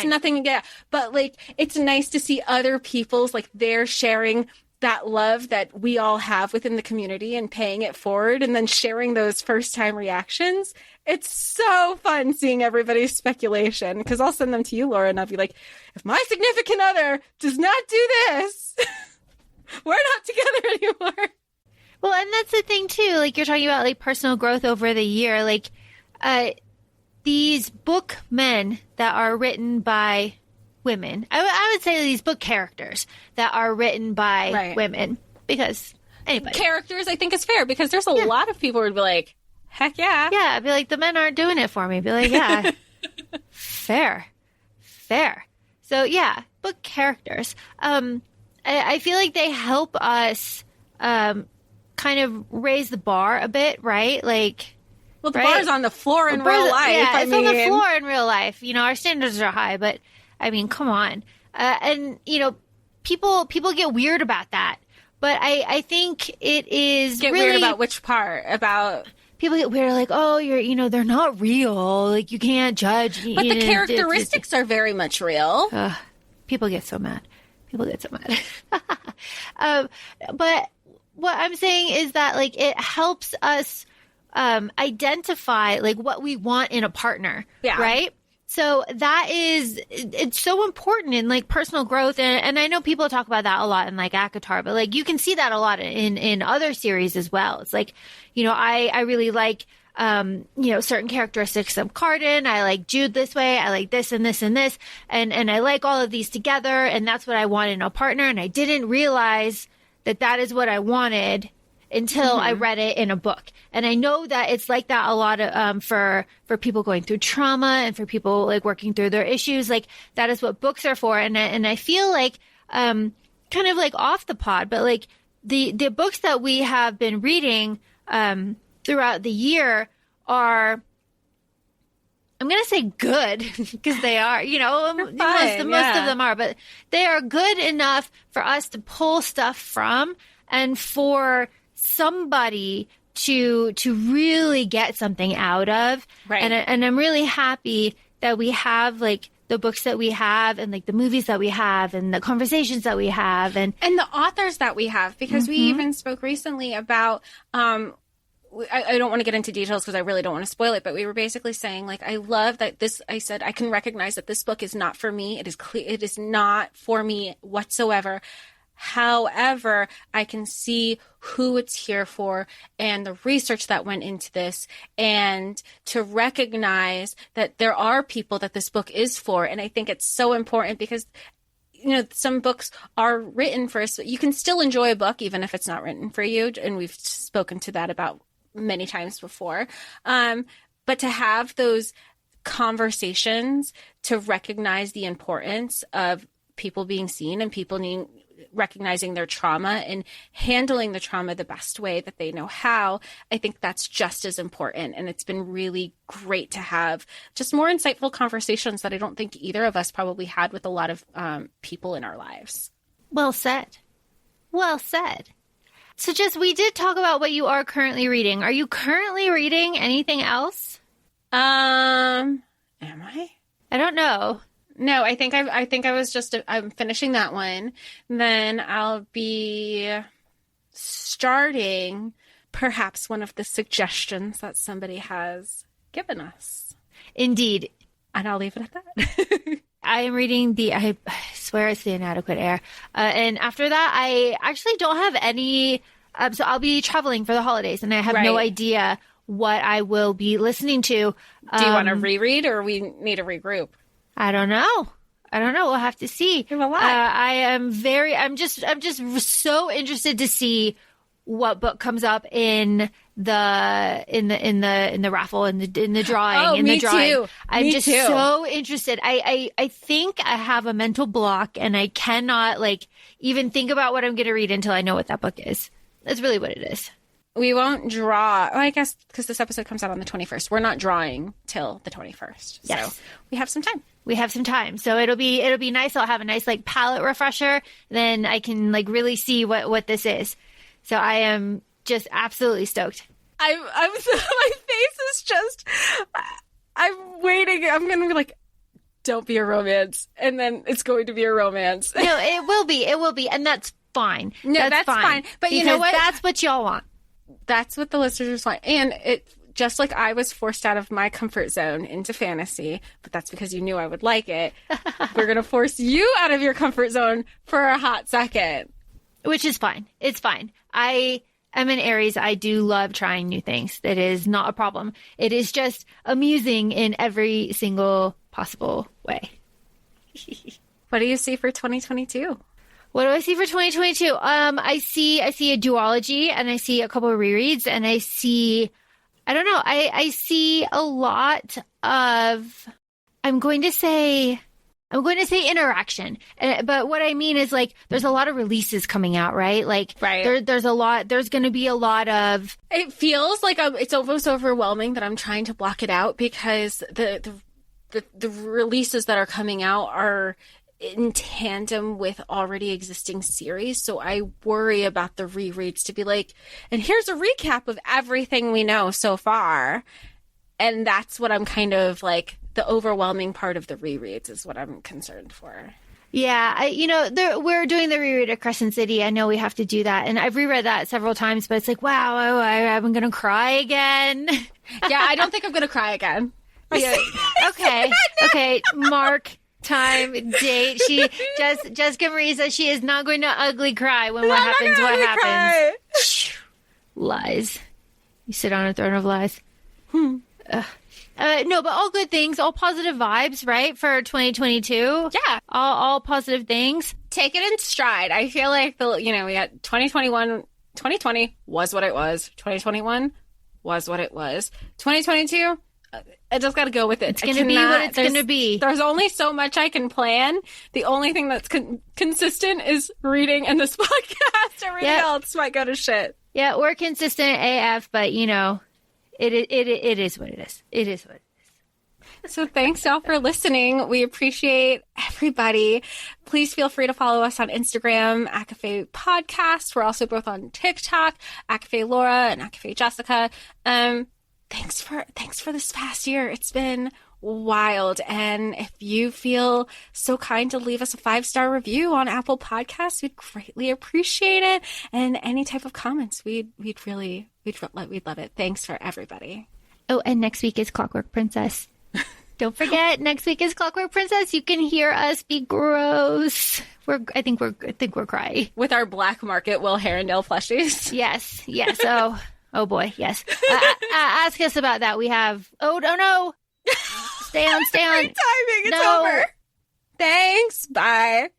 nothing. Yeah. But like, it's nice to see other people's, like, they're sharing that love that we all have within the community and paying it forward, and then sharing those first time reactions. It's so fun seeing everybody's speculation, because I'll send them to you, Laura, and I'll be like, if my significant other does not do this, we're not together anymore. Well, and that's the thing too. Like, you're talking about like personal growth over the year. Like, these book men that are written by women. I would say these book characters that are written by women, because anybody. Characters, I think, is fair, because there's a lot of people who would be like, heck yeah. Yeah, I'd be like, the men aren't doing it for me. I'd be like, yeah, fair. So yeah, book characters. I feel like they help us kind of raise the bar a bit, right? Like, well, the bar's on the floor in real life. Yeah, it's on the floor in real life. You know, our standards are high, but I mean, come on. And you know, people get weird about that. But I think it is get really weird about which part about. People get weird, like, oh, they're not real. Like, you can't judge. But the characteristics are very much real. People get so mad. But what I'm saying is that, like, it helps us identify, like, what we want in a partner. Yeah. Right? So it's so important in, like, personal growth. And I know people talk about that a lot in, like, ACOTAR, but, like, you can see that a lot in other series as well. It's like, you know, I really like, certain characteristics of Cardin. I like Jude this way. I like this and this and this. And I like all of these together. And that's what I want in a partner. And I didn't realize that is what I wanted until I read it in a book. And I know that it's like that a lot of, for people going through trauma and for people, like, working through their issues. Like, that is what books are for. And I feel like, kind of like off the pod, but like the books that we have been reading, throughout the year are, I'm going to say good because they are, you know, most of them are, but they are good enough for us to pull stuff from and for somebody to really get something out of. Right. And I'm really happy that we have, like, the books that we have and, like, the movies that we have and the conversations that we have and the authors that we have, because we even spoke recently about, I don't want to get into details because I really don't want to spoil it, but we were basically saying, like, I love that I said, I can recognize that this book is not for me. It is clear. It is not for me whatsoever. However, I can see who it's here for and the research that went into this, and to recognize that there are people that this book is for. And I think it's so important because, you know, some books are written for us. You can still enjoy a book even if it's not written for you. And we've spoken to that about many times before. But to have those conversations, to recognize the importance of people being seen and people recognizing their trauma and handling the trauma the best way that they know how, I think that's just as important. And it's been really great to have just more insightful conversations that I don't think either of us probably had with a lot of people in our lives. Well said. Well said. So we did talk about what you are currently reading. Are you currently reading anything else? Am I? I don't know. No, I think I'm finishing that one. Then I'll be starting perhaps one of the suggestions that somebody has given us. Indeed. And I'll leave it at that. I am reading I swear it's The Inadequate Heir. And after that, I actually don't have any, so I'll be traveling for the holidays and I have no idea what I will be listening to. Do you want to reread or we need to regroup? I don't know. We'll have to see. I'm just so interested to see what book comes up in the raffle, in the drawing, me too. I'm just so interested. I think I have a mental block and I cannot, like, even think about what I'm going to read until I know what that book is. That's really what it is. We won't draw. I guess because this episode comes out on the 21st. We're not drawing till the 21st. Yes. So we have some time. So it'll be nice. I'll have a nice, like, palette refresher. Then I can, like, really see what this is. So I am just absolutely stoked. my face is just, I'm waiting. I'm going to be like, don't be a romance. And then it's going to be a romance. No, it will be. And that's fine. No, that's fine. But you know what? That's what y'all want. That's what the listeners want. And it, just like I was forced out of my comfort zone into fantasy, but that's because you knew I would like it. We're going to force you out of your comfort zone for a hot second. Which is fine. It's fine. I am an Aries. I do love trying new things. That is not a problem. It is just amusing in every single possible way. What do you see for 2022? What do I see for 2022? I see a duology and I see a couple of rereads and I see, I don't know. I see a lot of, I'm going to say I'm going to say interaction, but what I mean is like there's a lot of releases coming out, right? Like there's going to be a lot of. It feels like it's almost overwhelming that I'm trying to block it out because the releases that are coming out are in tandem with already existing series. So I worry about the rereads to be like, and here's a recap of everything we know so far. And that's what I'm kind of like. The overwhelming part of the rereads is what I'm concerned for. Yeah, we're doing the reread of Crescent City. I know we have to do that. And I've reread that several times, but it's like, wow, I'm going to cry again. Yeah, I don't think I'm going to cry again. Yeah. Okay. Mark, time, date. Jessica Marie says she is not going to ugly cry when what happens. Lies. You sit on a throne of lies. No, but all good things, all positive vibes, right? For 2022. Yeah. All positive things. Take it in stride. I feel like, we got 2021, 2020 was what it was. 2021 was what it was. 2022, I just got to go with it. It's going to be what it's going to be. There's only so much I can plan. The only thing that's consistent is reading and this podcast. Everything else might go to shit. Yeah, we're consistent AF, but It is what it is. It is what it is. So thanks y'all for listening. We appreciate everybody. Please feel free to follow us on Instagram, ACOFAE Podcast. We're also both on TikTok, ACOFAE Laura and ACOFAE Jessica. Thanks for this past year. It's been wild. And if you feel so kind to leave us a 5-star review on Apple Podcasts, we'd greatly appreciate it. And any type of comments, we'd love it. Thanks for everybody. Oh, and next week is Clockwork Princess. Don't forget, next week is Clockwork Princess. You can hear us be gross. I think we're crying with our black market Will Herondale plushies. Yes. Oh boy. Yes. Ask us about that. We have. Oh no. Stay on. Great timing. It's over. Thanks. Bye.